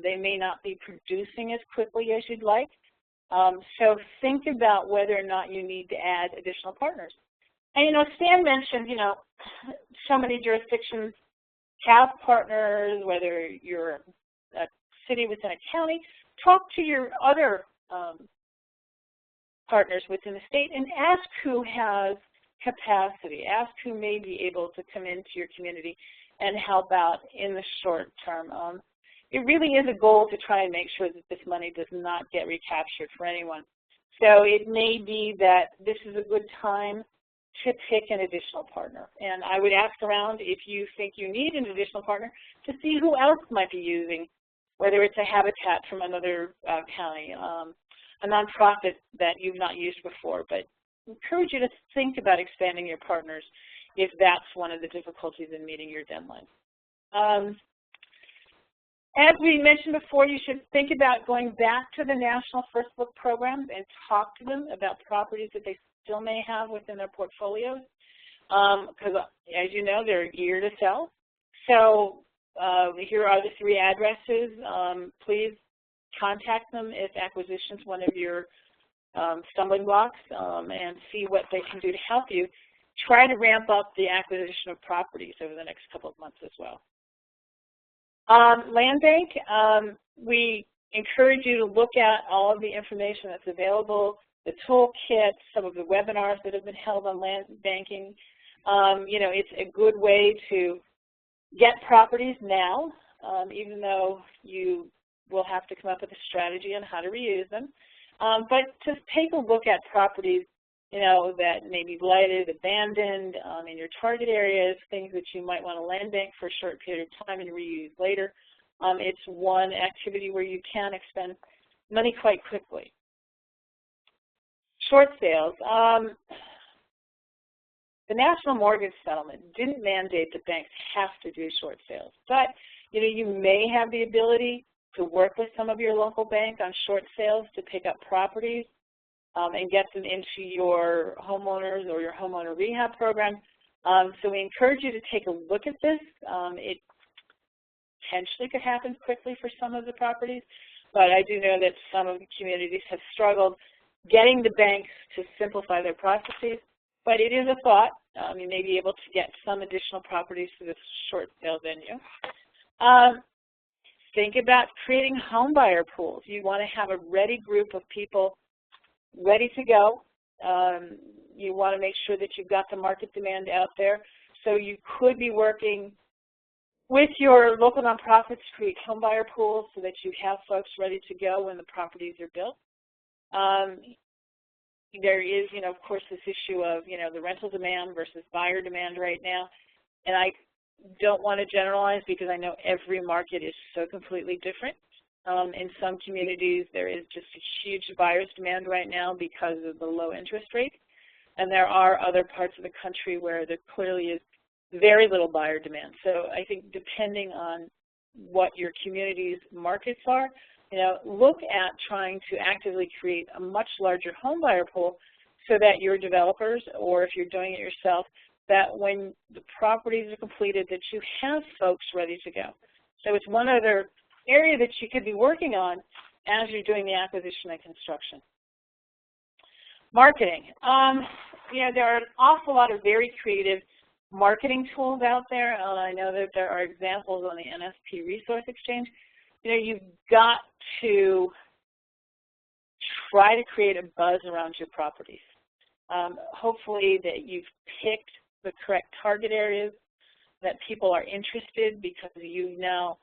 They may not be producing as quickly as you'd like. So think about whether or not you need to add additional partners. And, you know, Stan mentioned, you know, so many jurisdictions have partners, whether you're a city within a county. Talk to your other partners within the state and ask who has capacity. Ask who may be able to come into your community and help out in the short term. It really is a goal to try and make sure that this money does not get recaptured for anyone. So it may be that this is a good time to pick an additional partner. And I would ask around if you think you need an additional partner to see who else might be using, whether it's a habitat from another county, a nonprofit that you've not used before. But I encourage you to think about expanding your partners if that's one of the difficulties in meeting your deadline. As we mentioned before, you should think about going back to the National First Look programs and talk to them about properties that they still may have within their portfolios, because as you know, they're eager to sell. So here are the 3 addresses. Please contact them if acquisition is one of your stumbling blocks, and see what they can do to help you. Try to ramp up the acquisition of properties over the next couple of months as well. Land bank, we encourage you to look at all of the information that's available, the toolkit, some of the webinars that have been held on land banking. You know, it's a good way to get properties now, even though you will have to come up with a strategy on how to reuse them. But to take a look at properties, you know, that may be blighted, abandoned in your target areas, things that you might want to land bank for a short period of time and reuse later. It's one activity where you can expend money quite quickly. Short sales. The National Mortgage Settlement didn't mandate that banks have to do short sales, but you know, you may have the ability to work with some of your local bank on short sales to pick up properties and get them into your homeowners or your homeowner rehab program. So we encourage you to take a look at this. It potentially could happen quickly for some of the properties, but I do know that some of the communities have struggled getting the banks to simplify their processes. But it is a thought. You may be able to get some additional properties to this short sale venue. Think about creating home buyer pools. You want to have a ready group of people ready to go. You want to make sure that you've got the market demand out there. So you could be working with your local nonprofits to create home buyer pools so that you have folks ready to go when the properties are built. There is, you know, of course, this issue of, you know, the rental demand versus buyer demand right now. And I don't want to generalize because I know every market is so completely different. In some communities, there is just a huge buyer's demand right now because of the low interest rate. And there are other parts of the country where there clearly is very little buyer demand. So I think depending on what your community's markets are, you know, look at trying to actively create a much larger home buyer pool so that your developers, or if you're doing it yourself, that when the properties are completed, that you have folks ready to go. So it's one other area that you could be working on as you're doing the acquisition and construction. Marketing. You know, there are an awful lot of very creative marketing tools out there. I know that there are examples on the NSP Resource Exchange. You know, you've got to try to create a buzz around your properties. Hopefully that you've picked the correct target areas, that people are interested because you've now,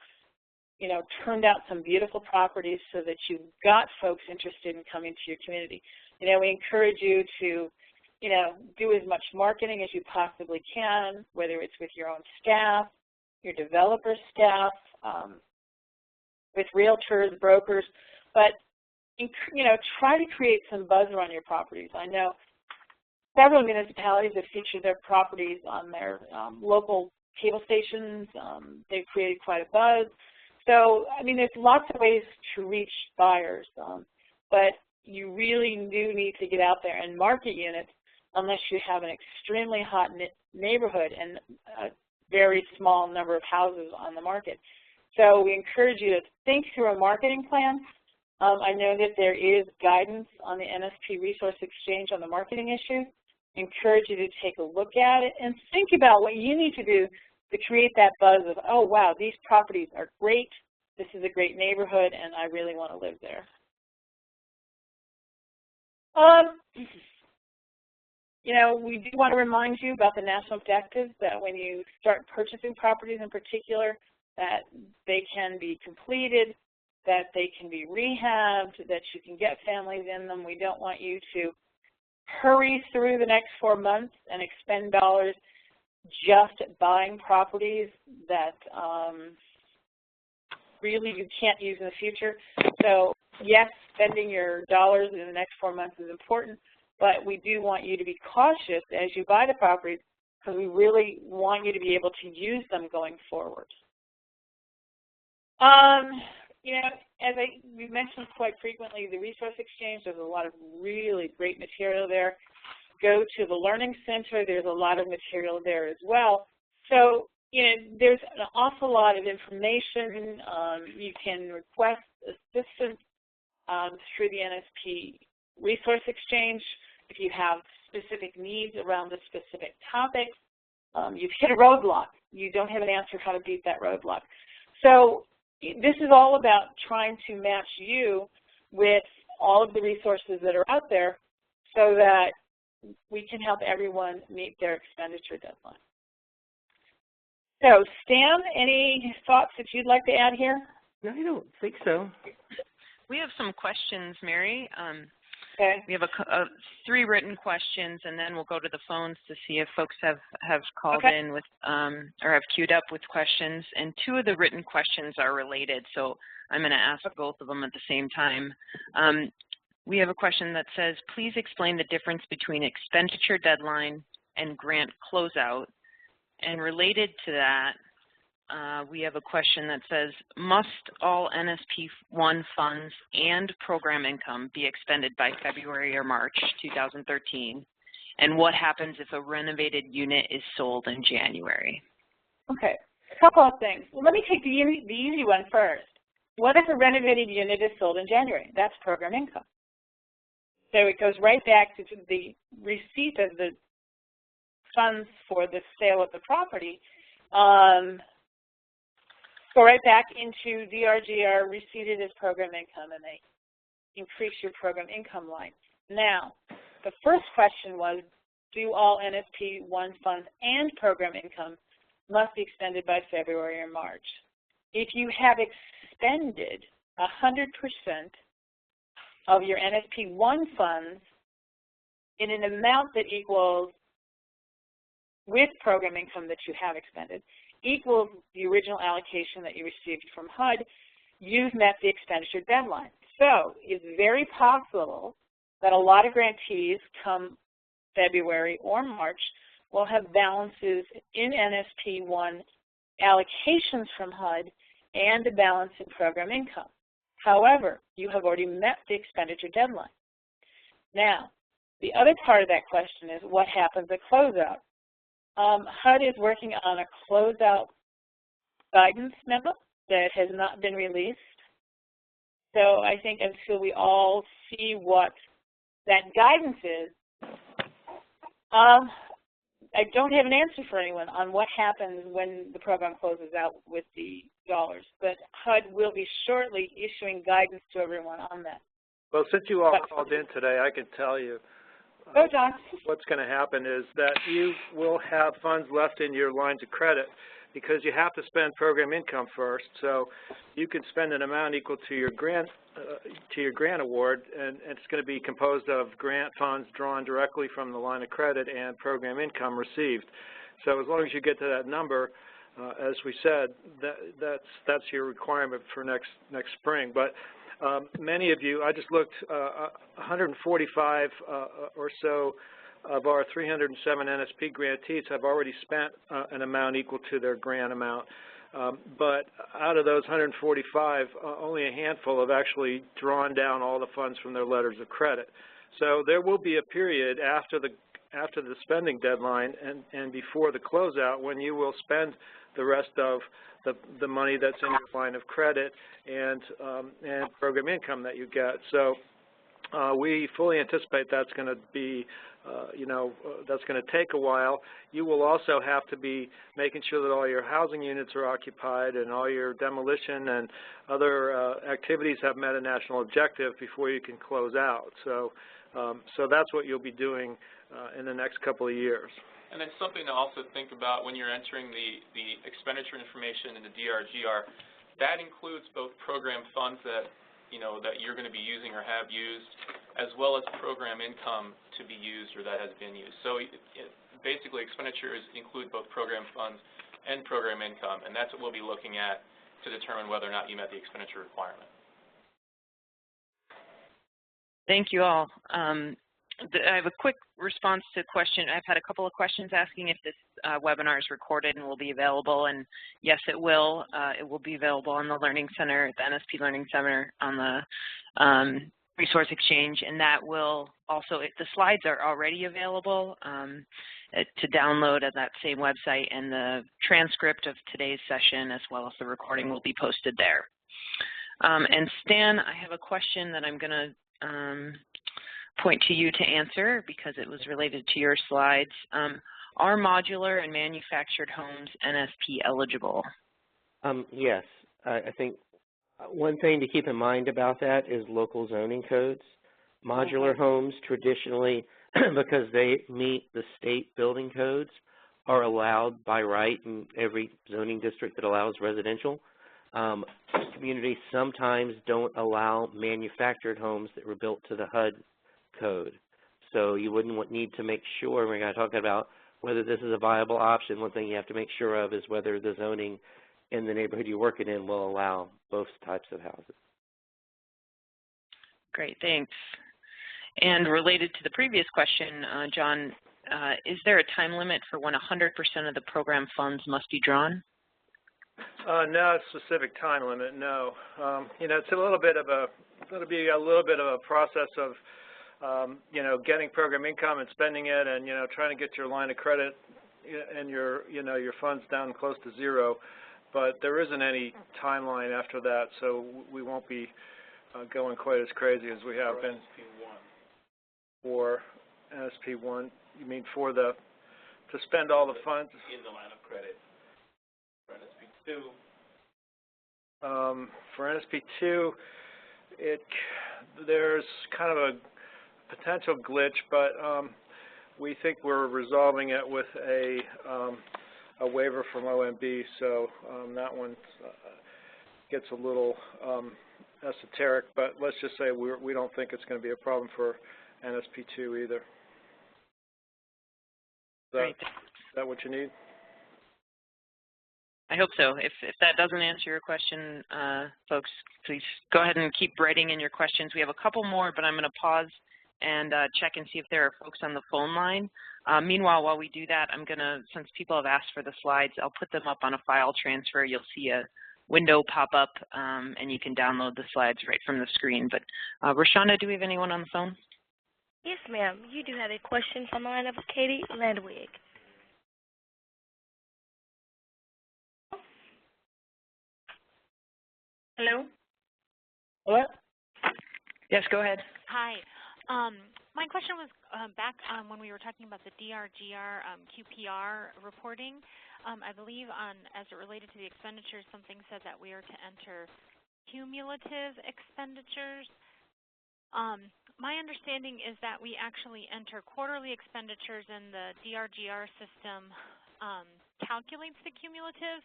you know, turned out some beautiful properties so that you've got folks interested in coming to your community. You know, we encourage you to, you know, do as much marketing as you possibly can, whether it's with your own staff, your developer staff, with realtors, brokers, but try to create some buzz around your properties. I know several municipalities have featured their properties on their local cable stations. They've created quite a buzz. So, I mean, there's lots of ways to reach buyers, but you really do need to get out there and market units unless you have an extremely hot neighborhood and a very small number of houses on the market. So we encourage you to think through a marketing plan. I know that there is guidance on the NSP Resource Exchange on the marketing issue. Encourage you to take a look at it and think about what you need to do to create that buzz of, oh, wow, these properties are great, this is a great neighborhood, and I really want to live there. We do want to remind you about the national objectives, that when you start purchasing properties in particular, that they can be completed, that they can be rehabbed, that you can get families in them. We don't want you to hurry through the next 4 months and expend dollars just buying properties that really you can't use in the future. So yes, spending your dollars in the next 4 months is important, but we do want you to be cautious as you buy the properties because we really want you to be able to use them going forward. As we mentioned quite frequently, the Resource Exchange, there's a lot of really great material there. Go to the Learning Center, there's a lot of material there as well. So, there's an awful lot of information. You can request assistance through the NSP Resource Exchange if you have specific needs around the specific topics. You've hit a roadblock. You don't have an answer how to beat that roadblock. So this is all about trying to match you with all of the resources that are out there so that we can help everyone meet their expenditure deadline. So, Stan, any thoughts that you'd like to add here?
No, I don't think so.
We have some questions, Mary.
Okay.
We have 3 written questions, and then we'll go to the phones to see if folks have called in with or have queued up with questions. And 2 of the written questions are related, so I'm going to ask both of them at the same time. We have a question that says, please explain the difference between expenditure deadline and grant closeout. And related to that, we have a question that says, must all NSP 1 funds and program income be expended by February or March 2013? And what happens if a renovated unit is sold in January?
Okay, a couple of things. Well, let me take the easy one first. What if a renovated unit is sold in January? That's program income. So it goes right back to the receipt of the funds for the sale of the property. Go right back into DRGR, receipted as program income, and they increase your program income line. Now, the first question was, do all NSP 1 funds and program income must be expended by February or March? If you have expended 100% of your NSP 1 funds in an amount that equals, with program income that you have expended, equals the original allocation that you received from HUD, you've met the expenditure deadline. So it's very possible that a lot of grantees come February or March will have balances in NSP 1 allocations from HUD and a balance in program income. However, you have already met the expenditure deadline. Now, the other part of that question is what happens at closeout? HUD is working on a closeout guidance memo that has not been released. So I think until we all see what that guidance is, I don't have an answer for anyone on what happens when the program closes out with the dollars. But HUD will be shortly issuing guidance to everyone on that.
Well, since you all called in today, I can tell you what's going to happen is that you will have funds left in your lines of credit because you have to spend program income first. So you can spend an amount equal to your grant award, and it's going to be composed of grant funds drawn directly from the line of credit and program income received. So as long as you get to that number, as we said, that's your requirement for next spring. But many of you, I just looked, 145 or so of our 307 NSP grantees have already spent an amount equal to their grant amount. But out of those 145, only a handful have actually drawn down all the funds from their letters of credit. So there will be a period after the spending deadline and before the closeout when you will spend the rest of the money that's in your line of credit and program income that you get. So we fully anticipate that's going to be, that's going to take a while. You will also have to be making sure that all your housing units are occupied and all your demolition and other activities have met a national objective before you can close out. So, so that's what you'll be doing in the next couple of years.
And then something to also think about when you're entering the expenditure information in the DRGR, that includes both program funds that that you're going to be using or have used, as well as program income to be used or that has been used. So basically expenditures include both program funds and program income, and that's what we'll be looking at to determine whether or not you met the expenditure requirement.
Thank you all. I have a quick response to a question. I've had a couple of questions asking if this webinar is recorded and will be available, and yes, it will. It will be available on the Learning Center, the NSP Learning Center, on the Resource Exchange, and that will also, if the slides are already available to download at that same website, and the transcript of today's session as well as the recording will be posted there. And Stan, I have a question that I'm going to point to you to answer because it was related to your slides. Are modular and manufactured homes NSP eligible?
Yes. I think one thing to keep in mind about that is local zoning codes. Modular homes traditionally, because they meet the state building codes, are allowed by right in every zoning district that allows residential. Communities sometimes don't allow manufactured homes that were built to the HUD code. So you wouldn't need to make sure, we're going to talk about whether this is a viable option. One thing you have to make sure of is whether the zoning in the neighborhood you're working in will allow both types of houses.
Great, thanks. And related to the previous question, John, is there a time limit for when 100% of the program funds must be drawn?
No specific time limit, no. It's a little bit of a, going to be a little bit of a process of getting program income and spending it, and trying to get your line of credit and your your funds down close to zero. But there isn't any timeline after that, so we won't be going quite as crazy as we have been. For NSP1, you mean for the to spend all the funds
in the line of credit? For NSP2.
For NSP2, there's kind of a potential glitch, but we think we're resolving it with a waiver from OMB, so that one gets a little esoteric, but let's just say we don't think it's going to be a problem for NSP2 either. Is that what you need?
I hope so. If that doesn't answer your question, folks, please go ahead and keep writing in your questions. We have a couple more, but I'm going to pause and check and see if there are folks on the phone line. Meanwhile, while we do that, I'm going to, since people have asked for the slides, I'll put them up on a file transfer. You'll see a window pop up, and you can download the slides right from the screen. But Roshanda, do we have anyone on the phone?
Yes, ma'am. You do have a question from the line of Katie Landwig.
Hello?
What?
Yes, go ahead.
Hi. My question was back when we were talking about the DRGR QPR reporting. I believe as it related to the expenditures, something said that we are to enter cumulative expenditures. My understanding is that we actually enter quarterly expenditures, and the DRGR system calculates the cumulative.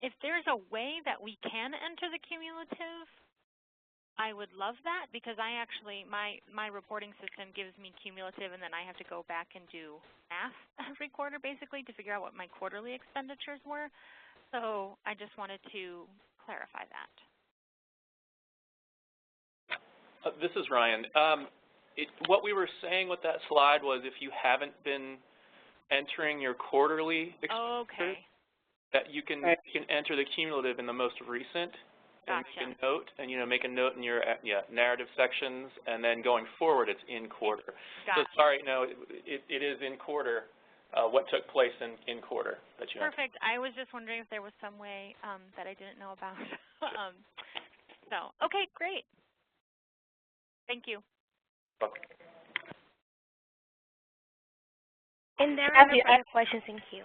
If there's a way that we can enter the cumulative, I would love that, because I actually, my reporting system gives me cumulative, and then I have to go back and do math every quarter, basically, to figure out what my quarterly expenditures were. So I just wanted to clarify that.
This is Ryan. What we were saying with that slide was if you haven't been entering your quarterly expenditures, that you can enter the cumulative in the most recent. And
Gotcha.
make a note, and make a note in your narrative sections, and then going forward, it's in quarter.
Gotcha.
So sorry, no, it is in quarter. What took place in quarter that you
Perfect. I was just wondering if there was some way that I didn't know about. So okay, great. Thank you.
Okay.
And there are no further questions in queue.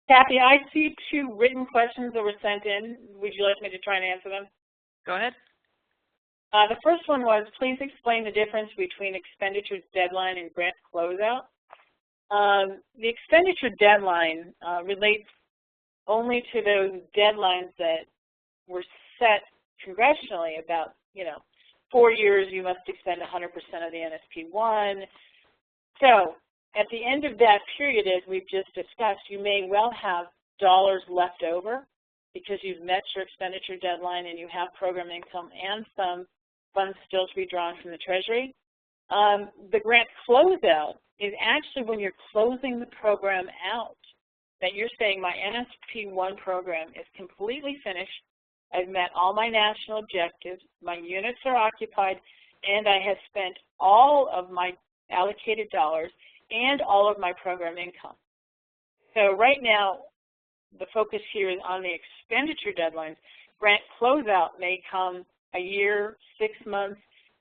Kathy, I see 2 written questions that were sent in. Would you like me to try and answer them?
Go ahead.
The first one was, please explain the difference between expenditures deadline and grant closeout. The expenditure deadline relates only to those deadlines that were set congressionally about, 4 years you must expend 100% of the NSP1. So at the end of that period, as we've just discussed, you may well have dollars left over because you've met your expenditure deadline and you have program income and some funds still to be drawn from the Treasury. The grant closeout is actually when you're closing the program out, that you're saying my NSP1 program is completely finished, I've met all my national objectives, my units are occupied, and I have spent all of my allocated dollars and all of my program income. So right now, the focus here is on the expenditure deadlines. Grant closeout may come a year, 6 months,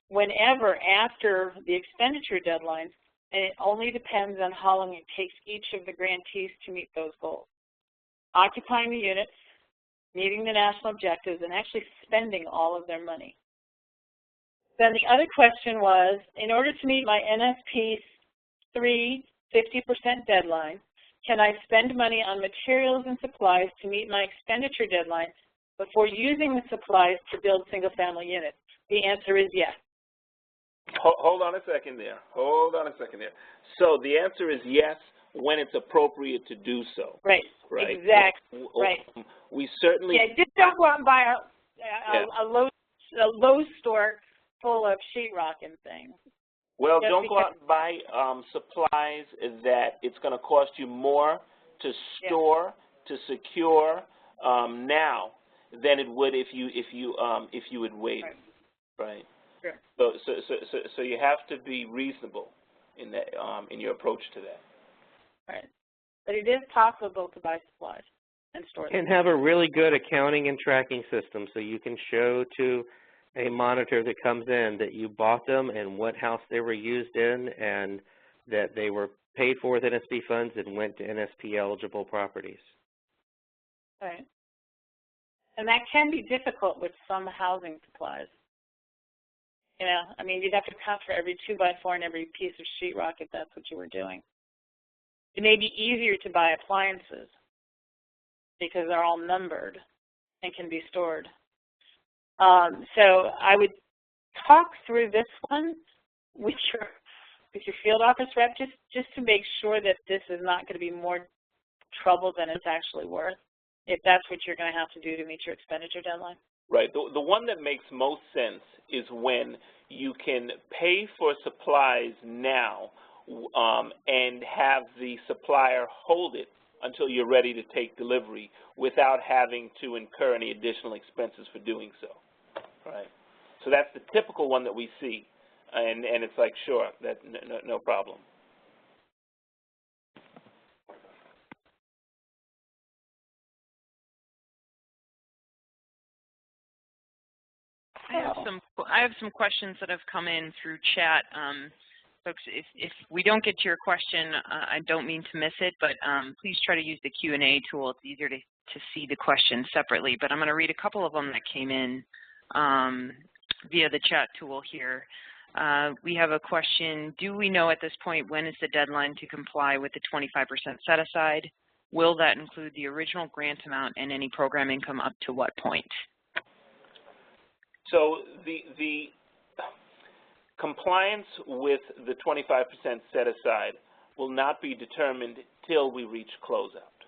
whenever after the expenditure deadlines, and it only depends on how long it takes each of the grantees to meet those goals. Occupying the units, meeting the national objectives, and actually spending all of their money. Then the other question was, in order to meet my NSP 3 50% deadline, can I spend money on materials and supplies to meet my expenditure deadline before using the supplies to build single-family units? The answer is yes.
Hold on a second there. So the answer is yes when it's appropriate to do so.
Right. Exactly. Right.
We certainly.
Yeah. Just don't go out and buy a Lowe's store full of sheetrock and things.
Well, don't go out and buy supplies that it's going to cost you more to store, to secure now than it would if you had waited, right? Sure. So you have to be reasonable in that in your approach to that.
Right. But it is possible to buy supplies and store them.
And have a really good accounting and tracking system so you can show to a monitor that comes in that you bought them and what house they were used in and that they were paid for with NSP funds and went to NSP eligible properties.
Right. And that can be difficult with some housing supplies. I mean, you'd have to account for every 2x4 and every piece of sheetrock if that's what you were doing. It may be easier to buy appliances because they're all numbered and can be stored. So I would talk through this one with your field office rep just to make sure that this is not going to be more trouble than it's actually worth, if that's what you're going to have to do to meet your expenditure deadline.
Right. The one that makes most sense is when you can pay for supplies now and have the supplier hold it until you're ready to take delivery without having to incur any additional expenses for doing so. Right. So that's the typical one that we see, and it's like, sure, that no problem.
I have some questions that have come in through chat. Folks, if we don't get to your question, I don't mean to miss it, but please try to use the Q&A tool. It's easier to see the questions separately. But I'm going to read a couple of them that came in via the chat tool here. We have a question, do we know at this point when is the deadline to comply with the 25% set-aside? Will that include the original grant amount and any program income up to what point?
So the compliance with the 25% set-aside will not be determined till we reach closeout,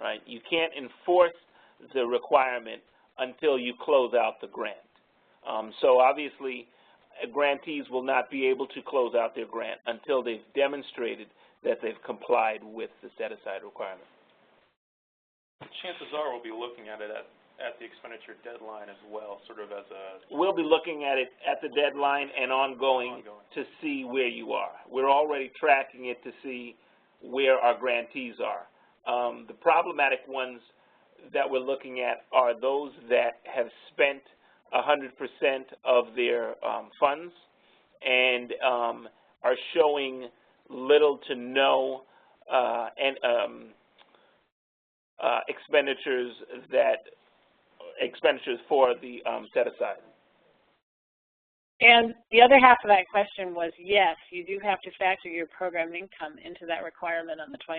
right? You can't enforce the requirement until you close out the grant. So obviously, grantees will not be able to close out their grant until they've demonstrated that they've complied with the set-aside requirement.
Chances are we'll be looking at it at the expenditure deadline as well, sort of as a...
We'll be looking at it at the deadline and ongoing to see where you are. We're already tracking it to see where our grantees are. The problematic ones that we're looking at are those that have spent 100% of their funds and are showing little to no expenditures for the set-aside.
And the other half of that question was, yes, you do have to factor your program income into that requirement on the 25%.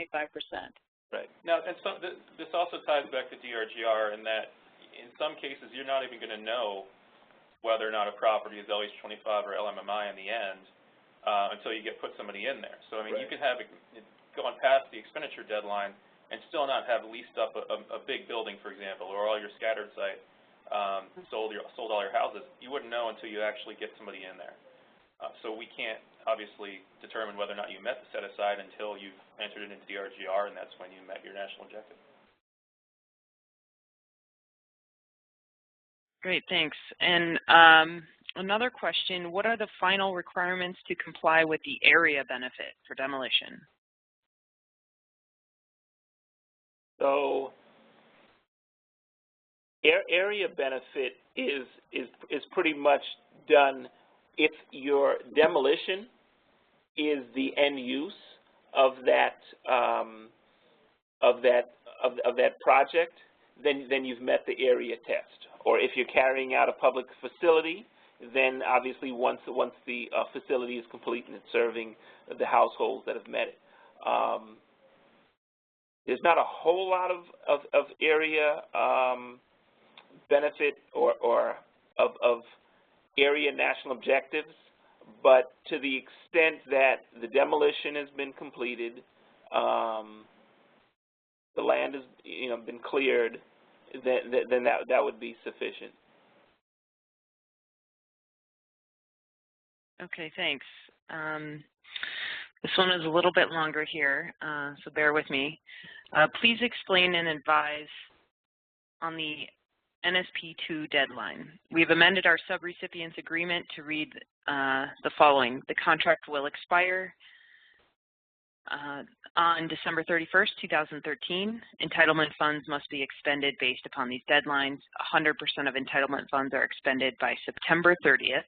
Right. Now, and so this also ties back to DRGR in that in some cases you're not even going to know whether or not a property is LH25 or LMMI in the end until you put somebody in there. So, I mean, you could have it gone past the expenditure deadline and still not have leased up a big building, for example, or all your scattered site, sold all your houses. You wouldn't know until you actually get somebody in there. So we can't obviously determine whether or not you met the set-aside until you've entered it into DRGR, and that's when you met your national objective.
Great, thanks. And another question, what are the final requirements to comply with the area benefit for demolition?
So area benefit is pretty much done if your demolition is the end use of that project, then you've met the area test. Or if you're carrying out a public facility, then obviously once the facility is complete and it's serving the households that have met it. There's not a whole lot of area benefit or of area national objectives, but to the extent that the demolition has been completed, the land has been cleared, then that would be sufficient.
Okay, thanks. This one is a little bit longer here, so bear with me. Please explain and advise on the NSP2 deadline. We've amended our subrecipients agreement to read the following. The contract will expire on December 31st, 2013. Entitlement funds must be expended based upon these deadlines. 100% of entitlement funds are expended by September 30th,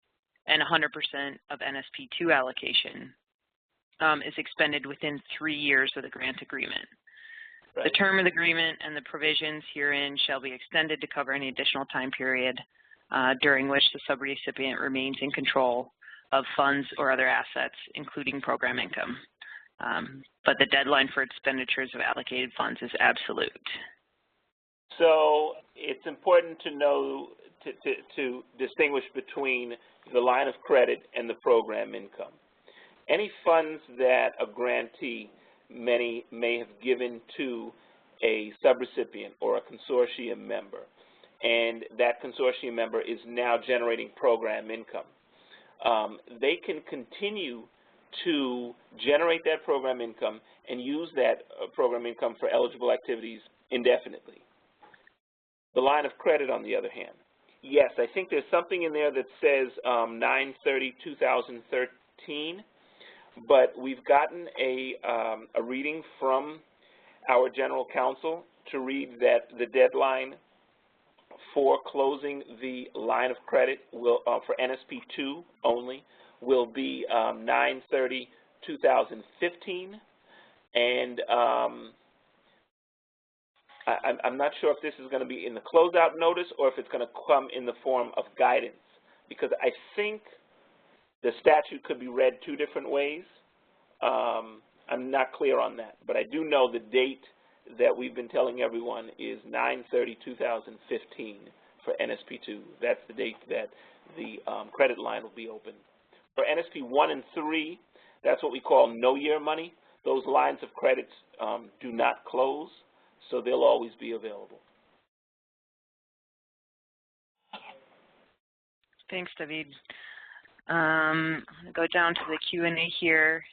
and 100% of NSP2 allocation is expended within 3 years of the grant agreement. Right. The term of the agreement and the provisions herein shall be extended to cover any additional time period during which the subrecipient remains in control of funds or other assets, including program income. But the deadline for expenditures of allocated funds is absolute.
So it's important to know, to distinguish between the line of credit and the program income. Any funds that a grantee may have given to a subrecipient or a consortium member, and that consortium member is now generating program income. They can continue to generate that program income and use that program income for eligible activities indefinitely. The line of credit, on the other hand, yes, I think there's something in there that says 9/30/2013, but we've gotten a reading from our general counsel to read that the deadline for closing the line of credit will, for NSP2 only, will be 9/30/2015, and I'm not sure if this is going to be in the closeout notice or if it's going to come in the form of guidance, because I think the statute could be read two different ways. I'm not clear on that, but I do know the date that we've been telling everyone is 9/30/2015 for NSP2. That's the date that the credit line will be open. For NSP1 and 3, that's what we call no-year money. Those lines of credits do not close, so they'll always be available.
Thanks, David. I'm going to go down to the Q&A here.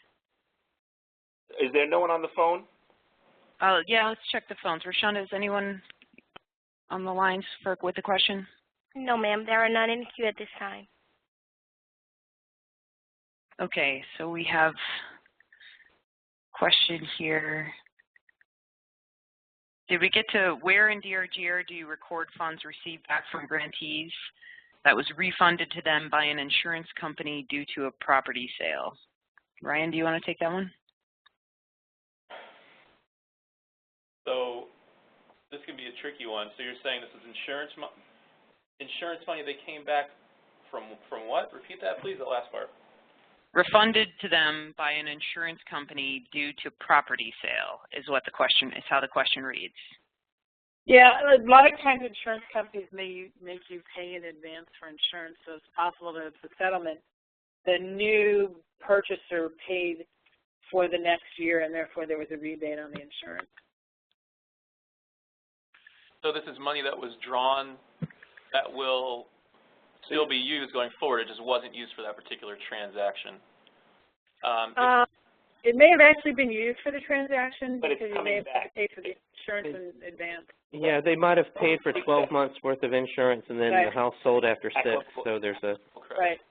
Is there no one on the phone?
Yeah, let's check the phones. Roshonda, is anyone on the lines with the question?
No, ma'am. There are none in the queue at this time.
Okay, so we have a question here. Did we get to where in DRGR do you record funds received back from grantees that was refunded to them by an insurance company due to a property sale? Ryan, do you want to take that one?
So this could be a tricky one. So you're saying this is insurance money that came back from what? Repeat that, please, the last part.
Refunded to them by an insurance company due to property sale is what the question is, how the question reads.
Yeah, a lot of times insurance companies make you pay in advance for insurance, so it's possible that it's a settlement. The new purchaser paid for the next year, and therefore there was a rebate on the insurance.
So this is money that was drawn that will still be used going forward. It just wasn't used for that particular transaction.
It may have actually been used for the transaction,
but
because you may have paid for the insurance in advance.
Yeah, they might have paid for 12 months worth of insurance, and then the house sold after 6. So there's a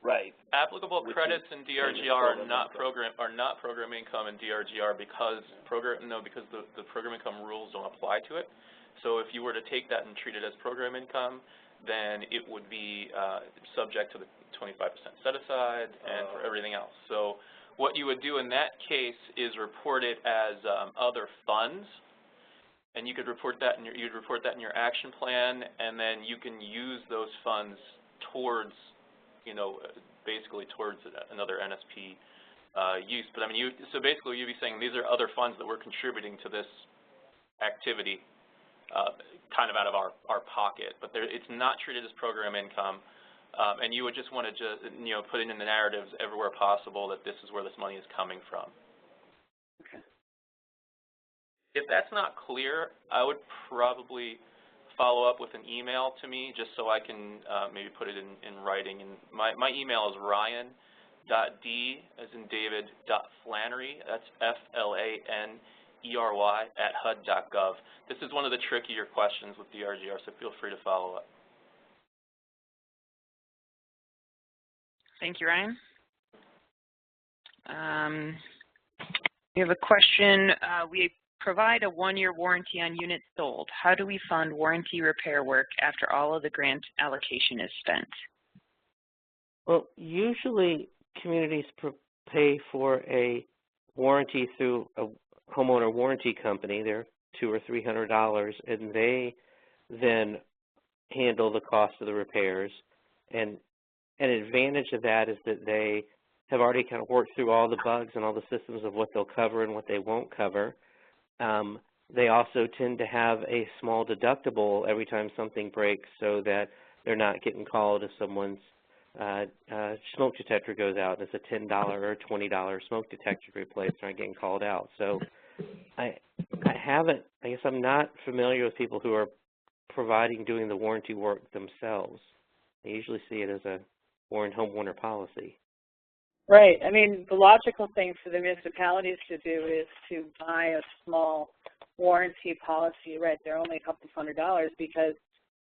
right.
Applicable credits in DRGR are not program income in DRGR because the program income rules don't apply to it. So if you were to take that and treat it as program income, then it would be subject to the 25% set aside and for everything else. So what you would do in that case is report it as other funds, and you could report that in your action plan, and then you can use those funds towards, basically towards another NSP use. But I mean, so basically you'd be saying these are other funds that we're contributing to this activity, kind of out of our pocket, but it's not treated as program income. And you would just want to put it in the narratives everywhere possible that this is where this money is coming from.
Okay.
If that's not clear, I would probably follow up with an email to me just so I can maybe put it in writing. And my email is ryan.d as in David .Flannery. That's FLANERY@HUD.gov. This is one of the trickier questions with DRGR, so feel free to follow up.
Thank you, Ryan. We have a question. We provide a 1-year warranty on units sold. How do we fund warranty repair work after all of the grant allocation is spent?
Well, usually communities pay for a warranty through a homeowner warranty company. They're $200 or $300, and they then handle the cost of the repairs. And an advantage of that is that they have already kind of worked through all the bugs and all the systems of what they'll cover and what they won't cover. They also tend to have a small deductible every time something breaks so that they're not getting called if someone's smoke detector goes out and it's a $10 or $20 smoke detector to replace. They're not getting called out. So I guess I'm not familiar with people who are doing the warranty work themselves. I usually see it as a homeowner policy.
Right. I mean, the logical thing for the municipalities to do is to buy a small warranty policy. Right. They're only a couple $100 because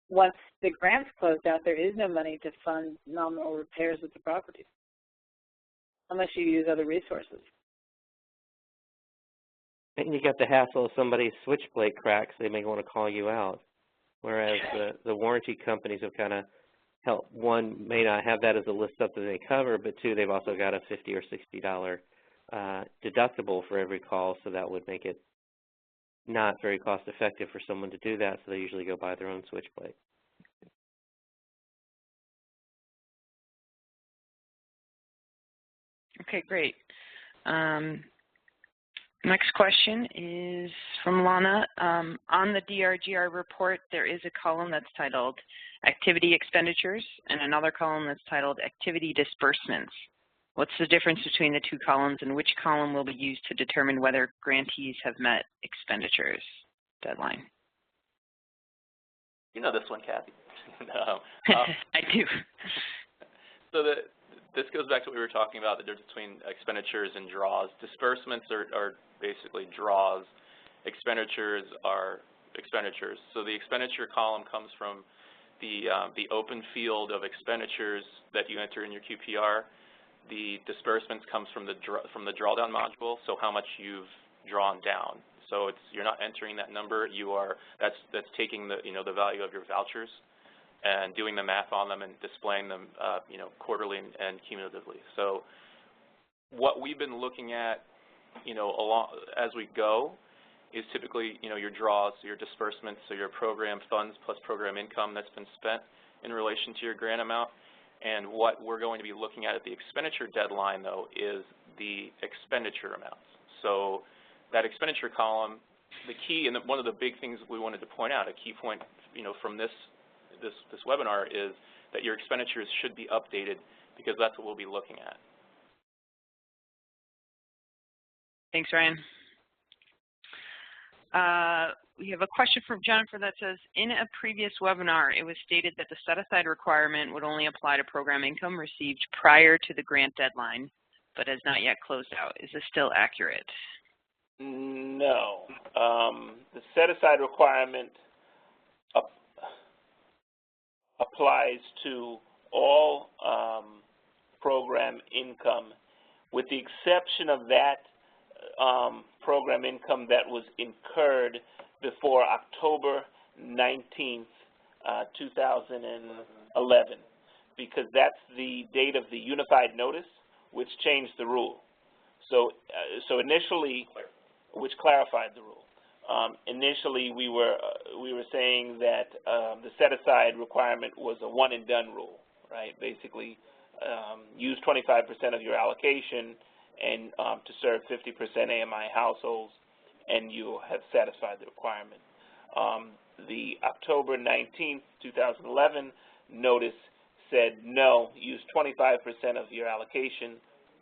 once the grant's closed out, there is no money to fund nominal repairs with the property unless you use other resources.
And you got the hassle of somebody's switch plate cracks, they may want to call you out. Whereas the warranty companies have kind of helped. One, may not have that as a list up that they cover, but two, they've also got a $50 or $60 deductible for every call, so that would make it not very cost effective for someone to do that, so they usually go buy their own switch plate.
Okay, great. Next question is from Lana. On the DRGR report, there is a column that's titled Activity Expenditures and another column that's titled Activity Disbursements. What's the difference between the two columns, and which column will be used to determine whether grantees have met expenditures? deadline?
You know this one, Kathy. No.
I do.
So this goes back to what we were talking about, the difference between expenditures and draws. Disbursements are basically draws. Expenditures are expenditures. So the expenditure column comes from the open field of expenditures that you enter in your QPR. The disbursements comes from the drawdown module, so how much you've drawn down. So you're not entering that number. That's taking the the value of your vouchers and doing the math on them and displaying them quarterly and cumulatively. So what we've been looking at along as we go is typically your draws, your disbursements, so your program funds plus program income that's been spent in relation to your grant amount. And what we're going to be looking at the expenditure deadline, though, is the expenditure amounts. So that expenditure column, the key, and one of the big things we wanted to point out, a key point from this webinar, is that your expenditures should be updated, because that's what we'll be looking at.
Thanks, Ryan. We have a question from Jennifer that says, in a previous webinar, it was stated that the set-aside requirement would only apply to program income received prior to the grant deadline, but has not yet closed out. Is this still accurate?
No. The set-aside requirement applies to all program income, with the exception of that program income that was incurred before October 19th, 2011, because that's the date of the unified notice, which changed the rule. So initially, which clarified the rule. Initially, we were saying that the set-aside requirement was a one-and-done rule, right? Basically, use 25% of your allocation and to serve 50% AMI households, and you have satisfied the requirement. The October 19th, 2011 notice said no, use 25% of your allocation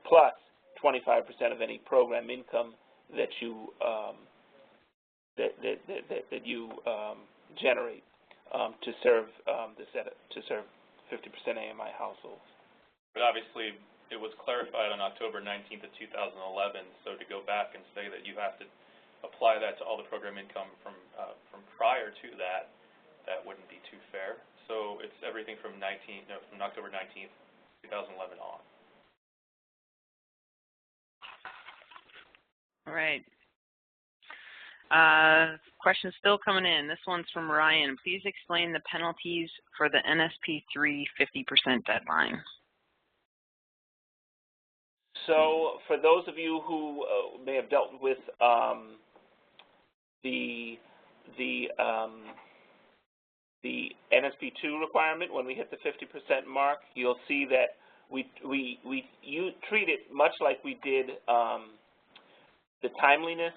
plus 25% of any program income that you generate to serve 50% AMI households.
But obviously, it was clarified on October 19th of 2011. So to go back and say that you have to apply that to all the program income from prior to that, that wouldn't be too fair. So it's everything from October 19th, 2011 on.
All right. Questions still coming in. This one's from Ryan. Please explain the penalties for the NSP 3 50% deadline.
So for those of you who may have dealt with the NSP 2 requirement, when we hit the 50% mark, you'll see that you treat it much like we did the timeliness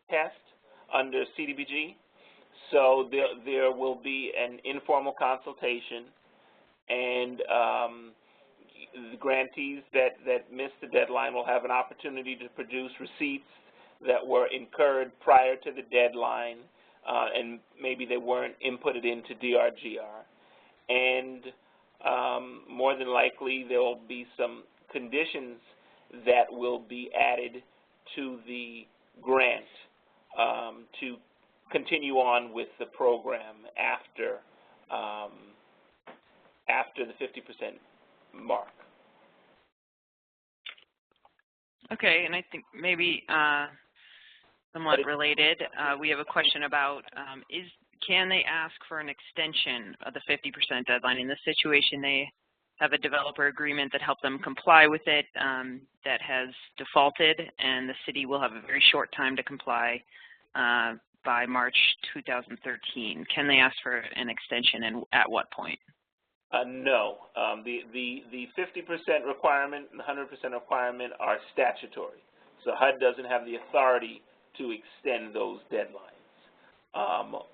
test under CDBG. So there will be an informal consultation, and the grantees that missed the deadline will have an opportunity to produce receipts that were incurred prior to the deadline, and maybe they weren't inputted into DRGR. And more than likely, there will be some conditions that will be added to the grant to continue on with the program after the 50% mark.
Okay, and I think maybe somewhat related, we have a question about can they ask for an extension of the 50% deadline? In this situation, they have a developer agreement that helped them comply with it that has defaulted, and the city will have a very short time to comply by March 2013. Can they ask for an extension, and at what point?
No. The 50% requirement and the 100% requirement are statutory. So HUD doesn't have the authority to extend those deadlines.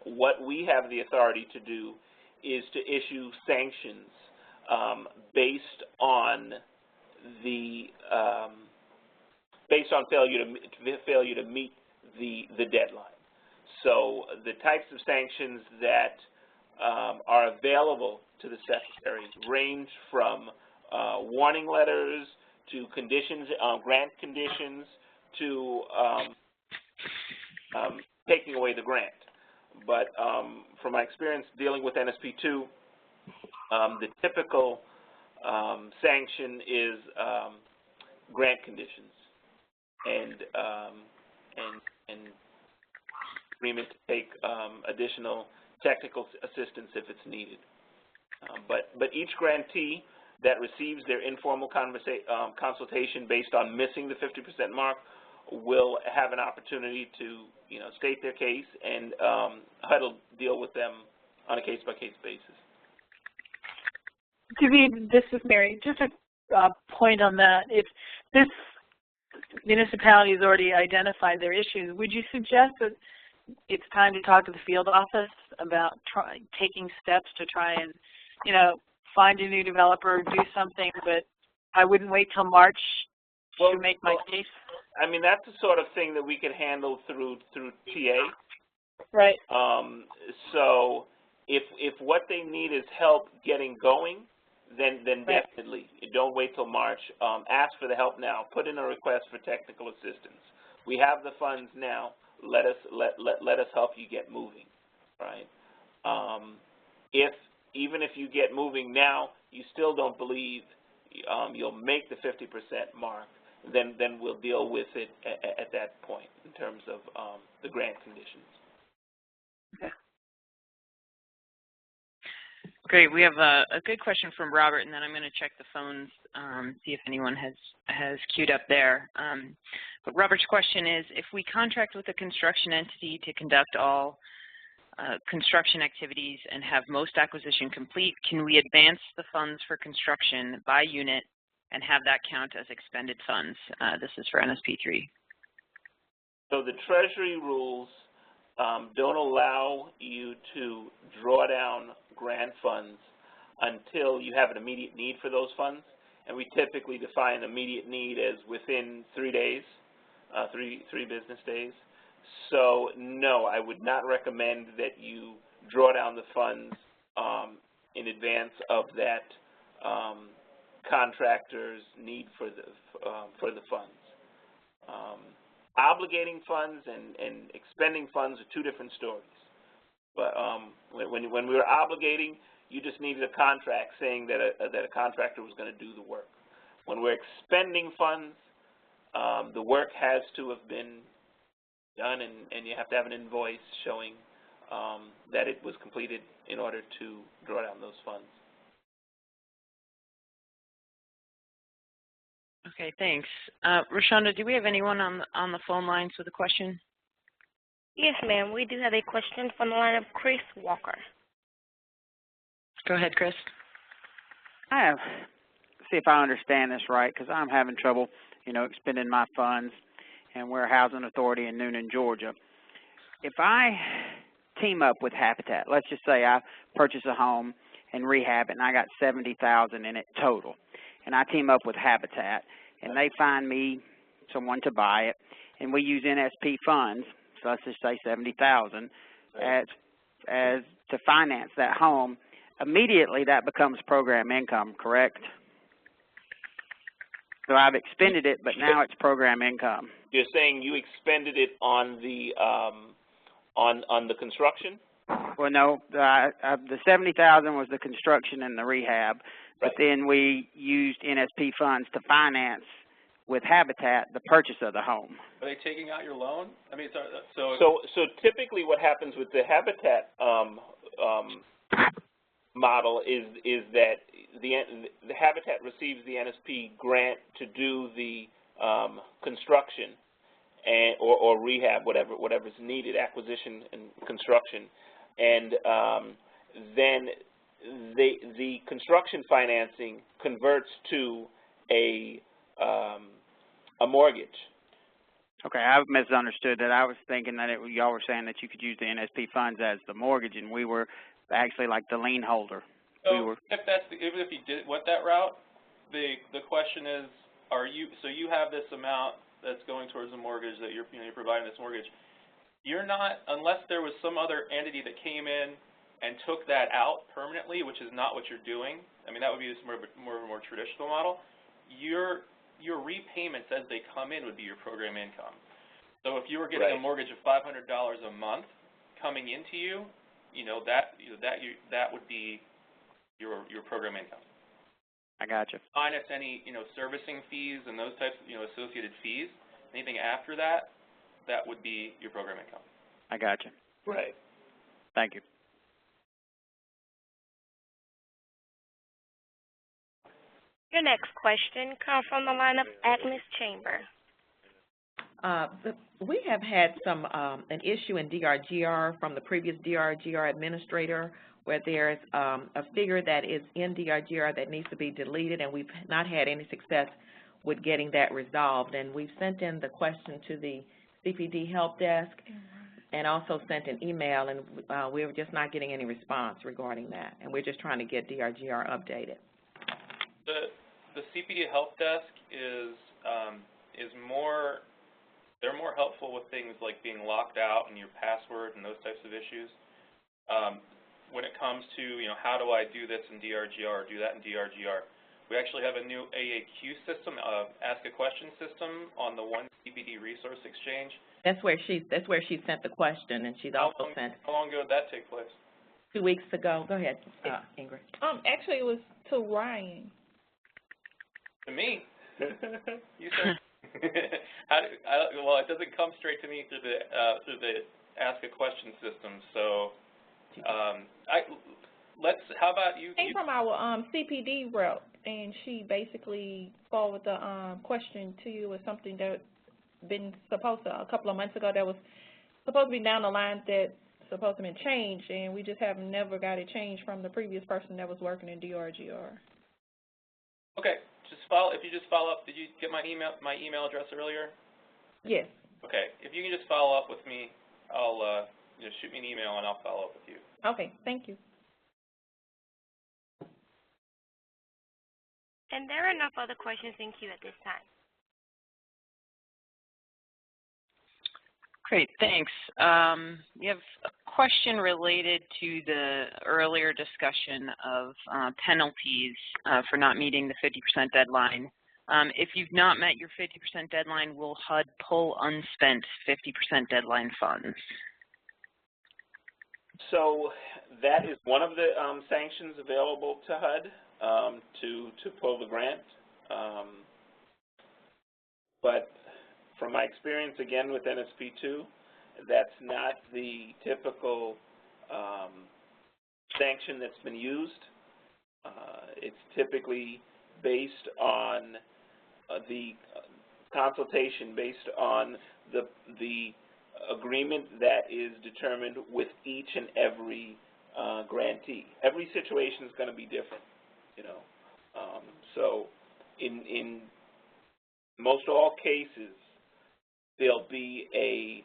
What we have the authority to do is to issue sanctions based on failure to meet the deadline. So the types of sanctions that are available to the Secretary range from warning letters to conditions, grant conditions, to taking away the grant. But from my experience dealing with NSP2, the typical sanction is grant conditions and agreement to take additional technical assistance if it's needed. But each grantee that receives their informal consultation based on missing the 50% mark will have an opportunity to, state their case, and HUD will deal with them on a case-by-case basis.
David, this is Mary. Just a point on that. If this municipality has already identified their issues, would you suggest that it's time to talk to the field office about taking steps to try and, find a new developer, do something, but I wouldn't wait till March to make my case?
I mean, that's the sort of thing that we can handle through TA.
Right.
So if what they need is help getting going, then
right.
Definitely don't wait till March. Ask for the help now. Put in a request for technical assistance. We have the funds now. Let us help you get moving, right? Even if you get moving now, you still don't believe you'll make the 50% mark, then we'll deal with it at that point in terms of the grant conditions.
Okay.
Great. We have a good question from Robert, and then I'm going to check the phones, see if anyone has queued up there. But Robert's question is, if we contract with a construction entity to conduct all construction activities and have most acquisition complete, can we advance the funds for construction by unit and have that count as expended funds? This is for NSP3.
So the Treasury rules don't allow you to draw down grant funds until you have an immediate need for those funds, and we typically define immediate need as within 3 days, three business days. So no, I would not recommend that you draw down the funds in advance of that contractor's need for the funds. Obligating funds and expending funds are two different stories. But when we were obligating, you just needed a contract saying that a contractor was going to do the work. When we're expending funds, the work has to have been done, and you have to have an invoice showing that it was completed in order to draw down those funds.
Okay, thanks. Rashonda, do we have anyone on the phone lines with a question?
Yes, ma'am. We do have a question from the line of Chris Walker.
Go ahead, Chris.
See if I understand this right, because I'm having trouble, expending my funds, and we're a housing authority in Noonan, Georgia. If I team up with Habitat, let's just say I purchase a home and rehab it, and I got $70,000 in it total, and I team up with Habitat, and they find me someone to buy it, and we use NSP funds, so let's just say $70,000 as to finance that home. Immediately, that becomes program income, correct? So I've expended it, but now it's program income.
You're saying you expended it on the construction?
Well, no. The $70,000 was the construction and the rehab, but then we used NSP funds to finance with Habitat the purchase of the home.
Are they taking out your loan? I mean, so
typically what happens with the Habitat model is that the Habitat receives the NSP grant to do the construction or rehab, whatever's needed, acquisition and construction, and then the construction financing converts to a mortgage.
Okay, I misunderstood that. I was thinking that y'all were saying that you could use the NSP funds as the mortgage, and we were actually like the lien holder.
So even if you went that route, the question is, you have this amount that's going towards the mortgage that you're providing this mortgage. you're not, unless there was some other entity that came in and took that out permanently, which is not what you're doing. I mean, that would be just more of a more traditional model. Your repayments as they come in would be your program income. So if you were getting a mortgage of $500 a month coming into you, that would be your program income.
I got you.
Minus any servicing fees and those types of associated fees. Anything after that, that would be your program income.
I got you.
Right.
Thank you.
Your next question comes from the line of Agnes Chamber.
We have had an issue in DRGR from the previous DRGR administrator where there's a figure that is in DRGR that needs to be deleted, and we've not had any success with getting that resolved. And we've sent in the question to the CPD help desk and also sent an email, and we're just not getting any response regarding that. And we're just trying to get DRGR updated.
The CPD help desk they're more helpful with things like being locked out and your password and those types of issues. When it comes to, how do I do this in DRGR or do that in DRGR, we actually have a new AAQ system, Ask a Question system on the One CPD Resource Exchange.
That's where she sent the question, and she's also sent.
How long ago did that take place?
2 weeks ago. Go ahead, Ingrid.
Actually, it was to Ryan.
To me? You said. Well, it doesn't come straight to me through the Ask a Question system. So, how about you?
Came from our CPD rep, and she basically forwarded the question to you as something that been supposed to a couple of months ago that was supposed to be down the line that's supposed to be changed, and we just have never got it changed from the previous person that was working in DRGR.
Okay. If you just follow up, did you get my email address earlier?
Yes.
Okay. If you can just follow up with me, I'll just shoot me an email and I'll follow up with you.
Okay. Thank you.
And there are no further questions in queue at this time.
Great, thanks. We have a question related to the earlier discussion of penalties for not meeting the 50% deadline. If you've not met your 50% deadline, will HUD pull unspent 50% deadline funds?
So that is one of the sanctions available to HUD to pull the grant. But from my experience, again, with NSP2, that's not the typical sanction that's been used. It's typically based on the consultation, based on the agreement that is determined with each and every grantee. Every situation is going to be different, So in most all cases, there'll be a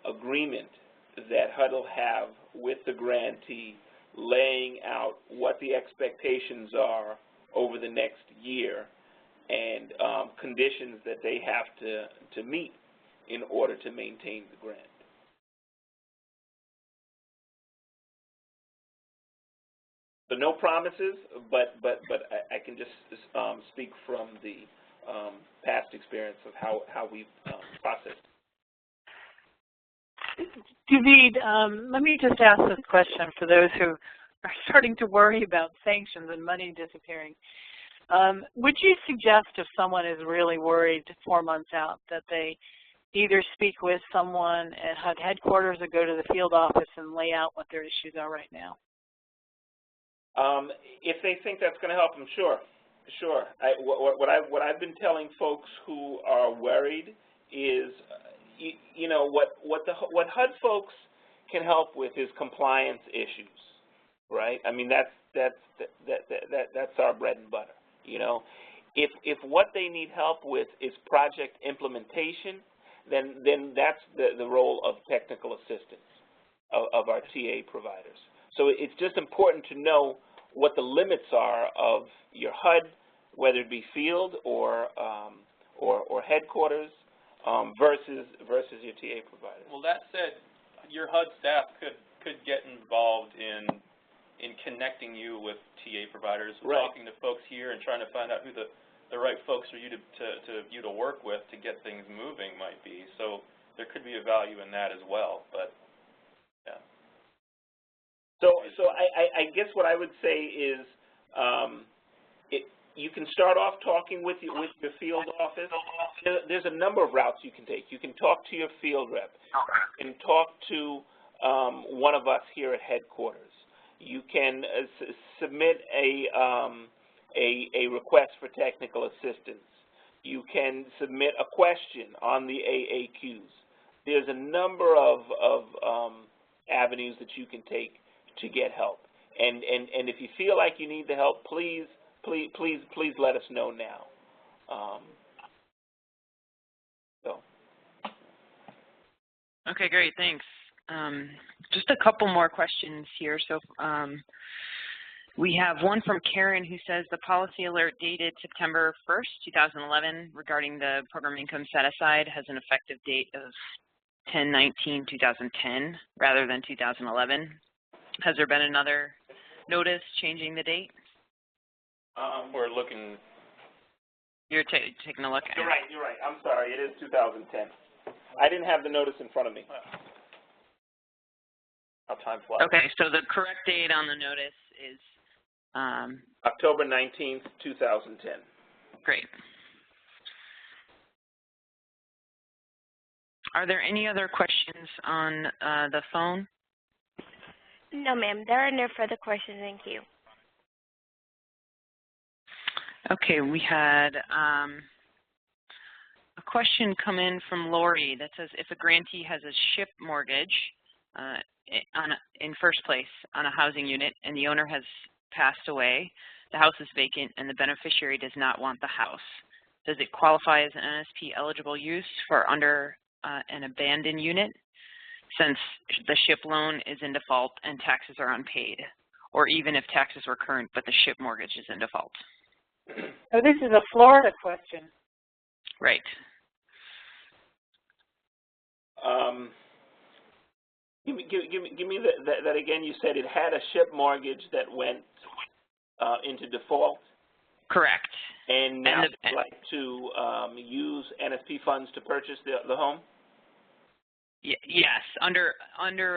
agreement that HUD will have with the grantee laying out what the expectations are over the next year and conditions that they have to meet in order to maintain the grant. So no promises, but I can just speak from the past experience of how we've processed.
David, let me just ask this question for those who are starting to worry about sanctions and money disappearing. Would you suggest if someone is really worried 4 months out that they either speak with someone at HUD headquarters or go to the field office and lay out what their issues are right now?
If they think that's going to help them, sure. What I've been telling folks who are worried is, what HUD folks can help with is compliance issues, right? I mean, that's our bread and butter. If what they need help with is project implementation, then that's the role of technical assistance of our TA providers. So it's just important to know what the limits are of your HUD, whether it be field or headquarters, versus your TA providers.
Well, that said, your HUD staff could get involved in connecting you with TA providers,
right.
talking to folks here and trying to find out who the right folks for you to work with to get things moving might be. So there could be a value in that as well. But yeah.
So I guess what I would say is you can start off talking with your field office. There's a number of routes you can take. You can talk to your field rep. You can talk to one of us here at headquarters. You can submit a request for technical assistance. You can submit a question on the AAQs. There's a number of avenues that you can take to get help. And if you feel like you need the help, please let us know now.
Okay, great, thanks. Just a couple more questions here. So we have one from Karen who says the policy alert dated September 1st, 2011 regarding the program income set aside has an effective date of 10/19/2010 rather than 2011. Has there been another notice changing the date?
We're looking.
You're taking a look at it.
You're right. I'm sorry. It is 2010. I didn't have the notice in front of me.
How time flies.
Okay, so the correct date on the notice is
October 19th, 2010.
Great. Are there any other questions on the phone?
No, ma'am. There are no further questions in queue.
Okay, we had a question come in from Lori that says if a grantee has a SHIP mortgage in first place on a housing unit and the owner has passed away, the house is vacant and the beneficiary does not want the house, does it qualify as an NSP eligible use for under an abandoned unit since the SHIP loan is in default and taxes are unpaid, or even if taxes were current but the SHIP mortgage is in default?
So this is a Florida question.
Right.
Give me that again. You said it had a SHIP mortgage that went into default?
Correct.
And now would like to use NSP funds to purchase the home?
Yes, under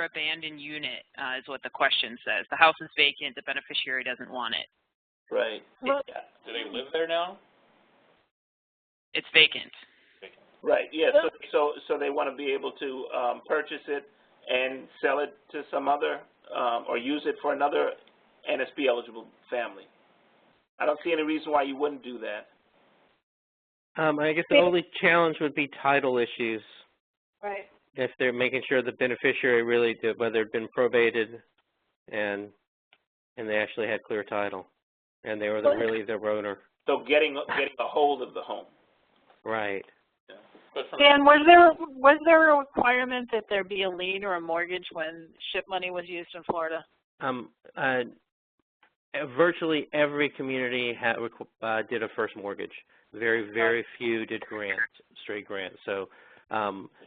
abandoned unit is what the question says. The house is vacant, the beneficiary doesn't want it.
Right.
Well, do they live there now?
It's vacant.
Right, yeah, so they want to be able to purchase it and sell it to some other, or use it for another NSP eligible family. I don't see any reason why you wouldn't do that.
I guess the only challenge would be title issues.
Right.
If they're making sure the beneficiary really did, whether it had been probated and they actually had clear title and they were really the owner.
So getting a hold of the home.
Right.
Yeah.
Dan, was there a requirement that there be a lien or a mortgage when SHIP money was used in Florida?
Virtually every community did a first mortgage. Very few did straight grants. So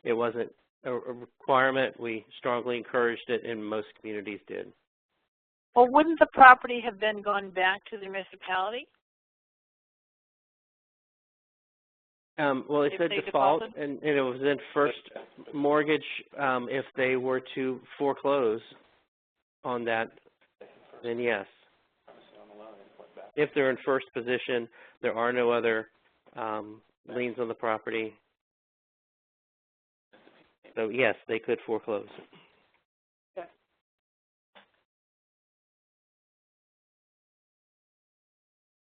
it wasn't a requirement. We strongly encouraged it, and most communities did.
Well, wouldn't the property have then gone back to the municipality?
Well, it said default, and it was in first mortgage. If they were to foreclose on that, then yes. If they're in first position, there are no other liens on the property. So yes, they could foreclose.
Okay.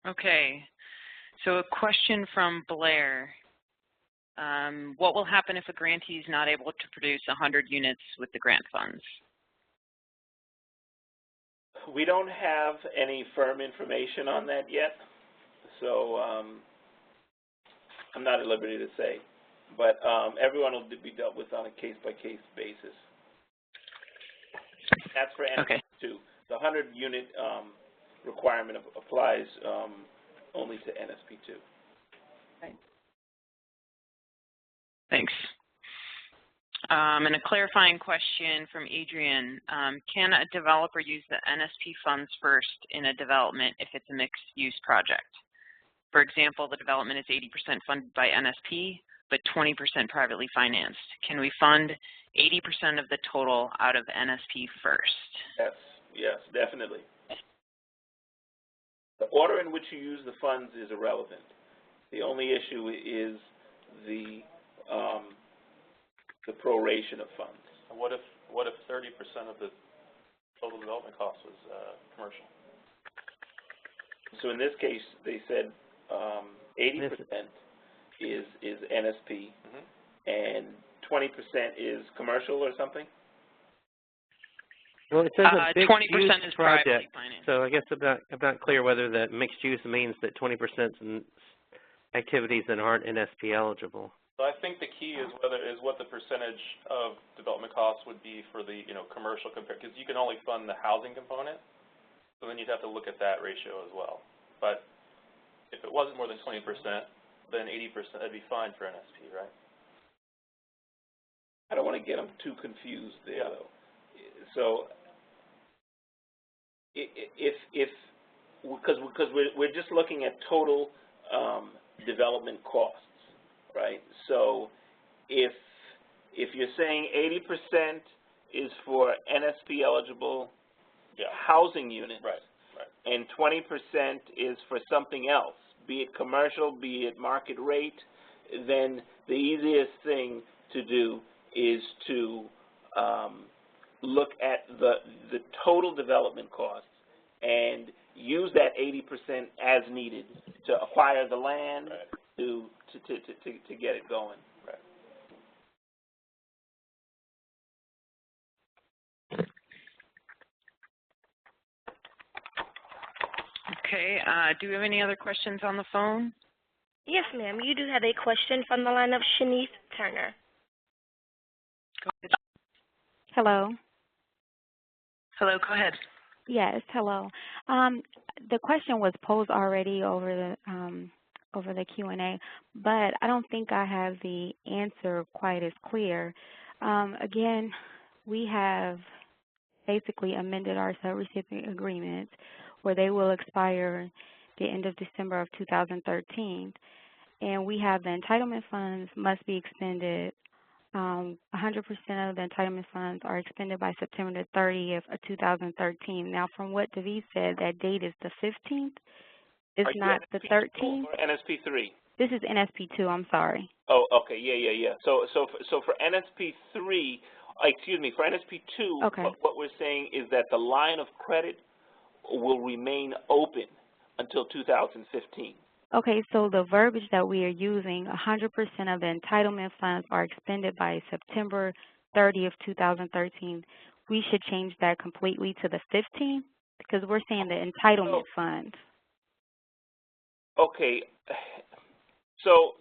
Okay. So a question from Blair. What will happen if a grantee is not able to produce 100 units with the grant funds?
We don't have any firm information on that yet, so I'm not at liberty to say. But everyone will be dealt with on a case-by-case basis. That's for NSP 2. The 100-unit requirement applies only to NSP 2.
Right.
Thanks. And a clarifying question from Adrian. Can a developer use the NSP funds first in a development if it's a mixed-use project? For example, the development is 80% funded by NSP, but 20% privately financed. Can we fund 80% of the total out of NSP first?
Yes, definitely. The order in which you use the funds is irrelevant. The only issue is the proration of funds.
What if 30% of the total development cost was commercial?
So in this case, they said 80% is NSP, and 20% is commercial or something?
Well, it says a
20%
mixed-use
is privately
project,
financed.
so I guess I'm not clear whether that mixed use means that 20% is activities that aren't NSP eligible.
So I think the key is what the percentage of development costs would be for the commercial compared, because you can only fund the housing component, so then you'd have to look at that ratio as well. But if it wasn't more than 20%, then 80%, that'd be fine for NSP, right?
I don't want to get them too confused there, though. So because we're just looking at total development costs, right? So if you're saying 80% is for NSP eligible housing units, and 20% is for something else, be it commercial, be it market rate, then the easiest thing to do is to look at the total development costs and use that 80% as needed to acquire the land, to get it going.
Okay, do we have any other questions on the phone?
Yes, ma'am. You do have a question from the line of Shanice Turner.
Go ahead.
Hello.
Hello, go ahead.
Yes, hello. The question was posed already over the Q&A, but I don't think I have the answer quite as clear. Again, we have basically amended our subrecipient agreements where they will expire the end of December of 2013, and we have the entitlement funds must be expended. 100% of the entitlement funds are expended by September the 30th of 2013. Now, from what David said, that date is the 15th. It's not the 13th.
Or NSP3?
This is NSP2. I'm sorry.
Oh, okay. Yeah. So for NSP3, for NSP2,
okay.
What we're saying is that the line of credit will remain open until 2015.
Okay, so the verbiage that we are using, 100% of the entitlement funds are expended by September 30th, 2013. We should change that completely to the 15th because we're saying the entitlement funds.
Okay, so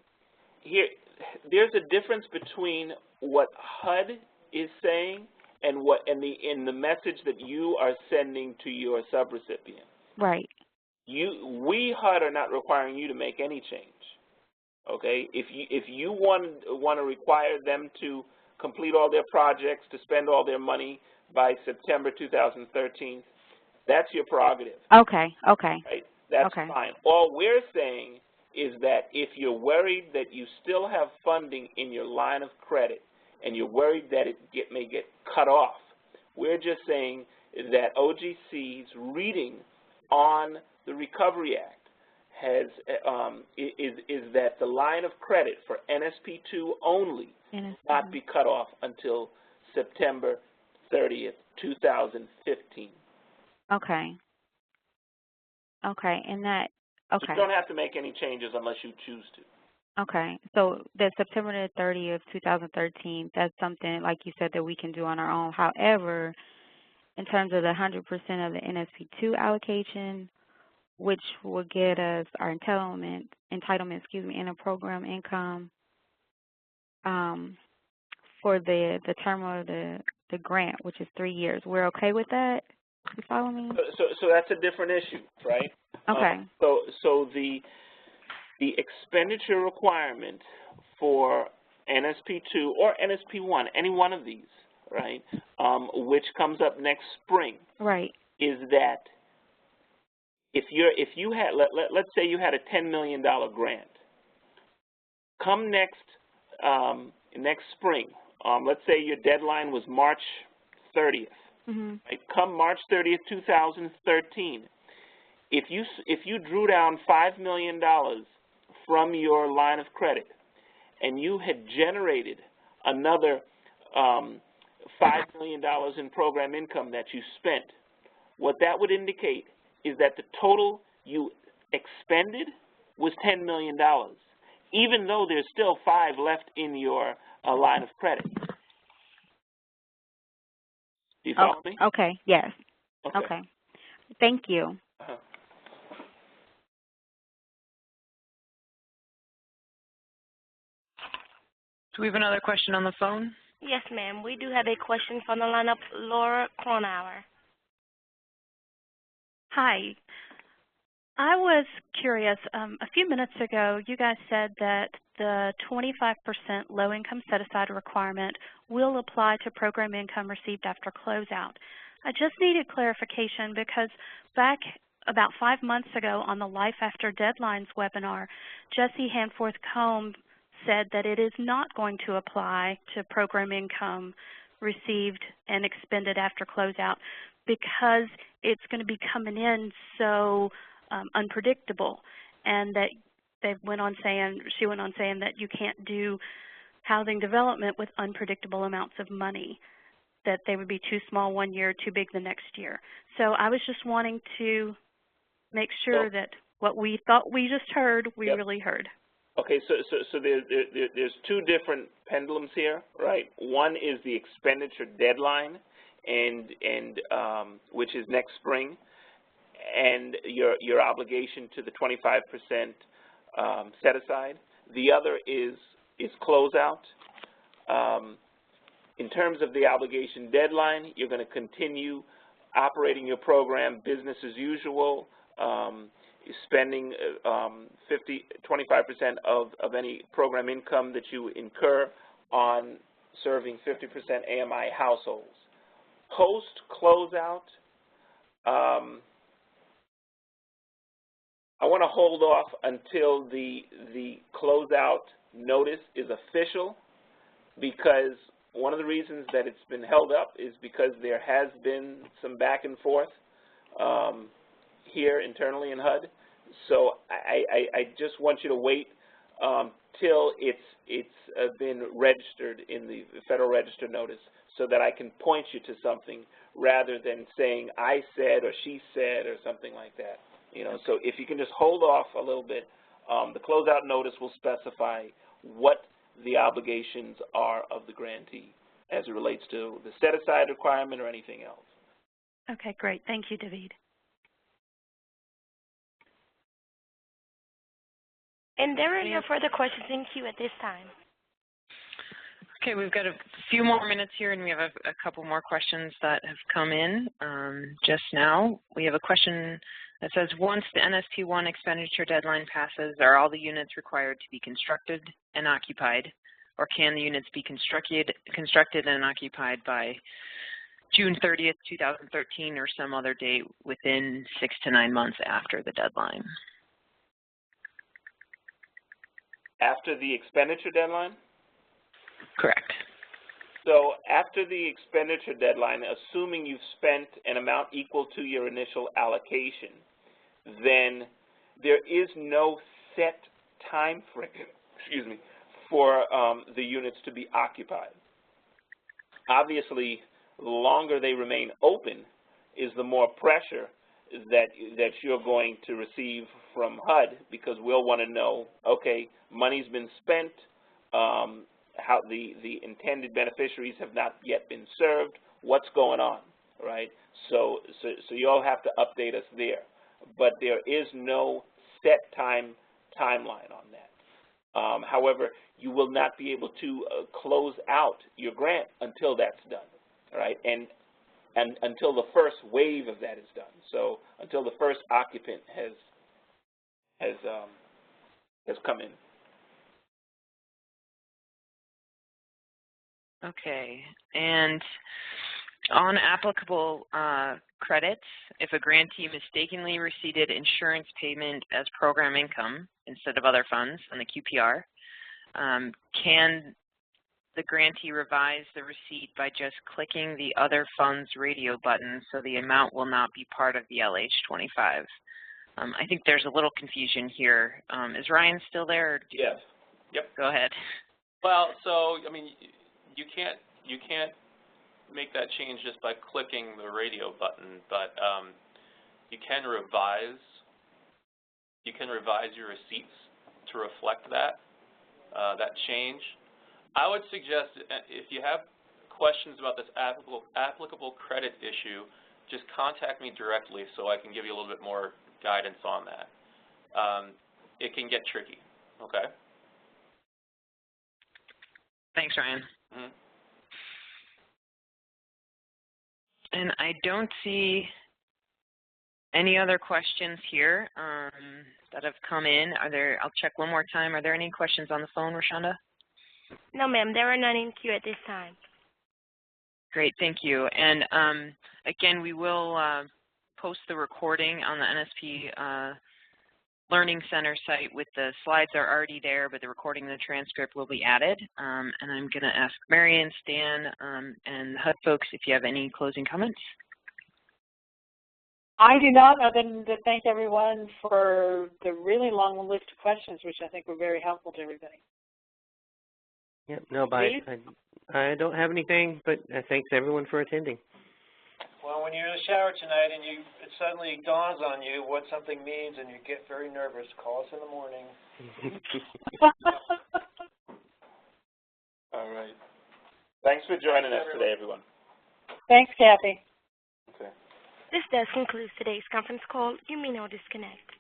there's a difference between what HUD is saying and the message that you are sending to your subrecipient.
Right.
We HUD are not requiring you to make any change. Okay, if you want to require them to complete all their projects, to spend all their money by September 2013, that's your prerogative.
Okay.
Right? That's
okay.
fine. All we're saying is that if you're worried that you still have funding in your line of credit and you're worried that it may get cut off, we're just saying that OGC's reading on the Recovery Act is that the line of credit for NSP2 only not be cut off until September 30th, 2015.
Okay, and that, okay.
You don't have to make any changes unless you choose to.
Okay, so the September 30th, 2013, that's something, like you said, that we can do on our own. However, in terms of the 100% of the NSP2 allocation, which will get us our entitlement, and a program income for the term of the grant, which is 3 years. We're okay with that? You follow me?
So that's a different issue, right?
Okay.
So the expenditure requirement for NSP2 or NSP1, any one of these, right, which comes up next spring,
right,
is that if you had, let's say you had a $10 million grant, come next spring, let's say your deadline was March 30th. Right? Come March 30th, 2013, if you drew down $5 million from your line of credit and you had generated another $5 million in program income that you spent, what that would indicate is that the total you expended was $10 million, even though there's still 5 left in your line of credit. Do you follow me?
Okay, yes. Okay. Thank you.
Do we have another question on the phone?
Yes, ma'am. We do have a question from the line of Laura Cronauer.
Hi. I was curious, a few minutes ago you guys said that the 25% low-income set-aside requirement will apply to program income received after closeout. I just needed clarification because back about 5 months ago on the Life After Deadlines webinar, Jesse Hanforth-Combe said that it is not going to apply to program income received and expended after closeout because it's going to be coming in so unpredictable, and that she went on saying that you can't do housing development with unpredictable amounts of money, that they would be too small one year, too big the next year. So I was just wanting to make sure that what we thought we just heard, we really heard.
Okay, so there's 2 different pendulums here, right? One is the expenditure deadline, and which is next spring, and your obligation to the 25% set aside. The other is closeout. In terms of the obligation deadline, you're going to continue operating your program business as usual, spending 25% of any program income that you incur on serving 50% AMI households. Post-closeout, I want to hold off until the closeout notice is official, because one of the reasons that it's been held up is because there has been some back and forth here internally in HUD. So I just want you to wait till it's been registered in the Federal Register notice, so that I can point you to something rather than saying I said or she said or something like that. You know, so if you can just hold off a little bit, the closeout notice will specify what the obligations are of the grantee as it relates to the set-aside requirement or anything else.
Okay, great. Thank you, David.
And there are no further questions in queue at this time.
Okay, we've got a few more minutes here, and we have a couple more questions that have come in just now. We have a question that says, once the NSP1 expenditure deadline passes, are all the units required to be constructed and occupied, or can the units be constructed and occupied by June 30th, 2013, or some other date within 6 to 9 months after the deadline?
After the expenditure deadline?
Correct.
So after the expenditure deadline, assuming you've spent an amount equal to your initial allocation, then there is no set time frame, for the units to be occupied. Obviously, the longer they remain open is the more pressure that you're going to receive from HUD, because we'll want to know, okay, money's been spent, how the intended beneficiaries have not yet been served, what's going on, right? So you'll have to update us there. But there is no set timeline on that. However, you will not be able to close out your grant until that's done, right? And until the first wave of that is done. So until the first occupant has come in.
Okay, and on applicable credits, if a grantee mistakenly receipted insurance payment as program income instead of other funds on the QPR, can the grantee revise the receipt by just clicking the other funds radio button so the amount will not be part of the LH-25? I think there's a little confusion here. Is Ryan still there? Or
yes. Yep.
Go ahead.
Well, so I mean, you can't make that change just by clicking the radio button, but you can revise your receipts to reflect that change. I would suggest if you have questions about this applicable credit issue, just contact me directly so I can give you a little bit more guidance on that. It can get tricky. Okay.
Thanks, Ryan.
Mm-hmm.
And I don't see any other questions here that have come in. I'll check one more time. Are there any questions on the phone, Roshonda?
No, ma'am. There are none in queue at this time.
Great, thank you. And again, we will post the recording on the NSP Learning Center site with the slides are already there, but the recording and the transcript will be added. And I'm going to ask Marion, Stan, and HUD folks if you have any closing comments.
I do not, other than to thank everyone for the really long list of questions, which I think were very helpful to everybody.
Yep, no, I don't have anything, but thanks everyone for attending.
Well, when you're in the shower tonight and it suddenly dawns on you what something means and you get very nervous, call us in the morning.
All right. Thanks for joining us today, everyone.
Thanks, Kathy.
Okay.
This does conclude today's conference call. You may now disconnect.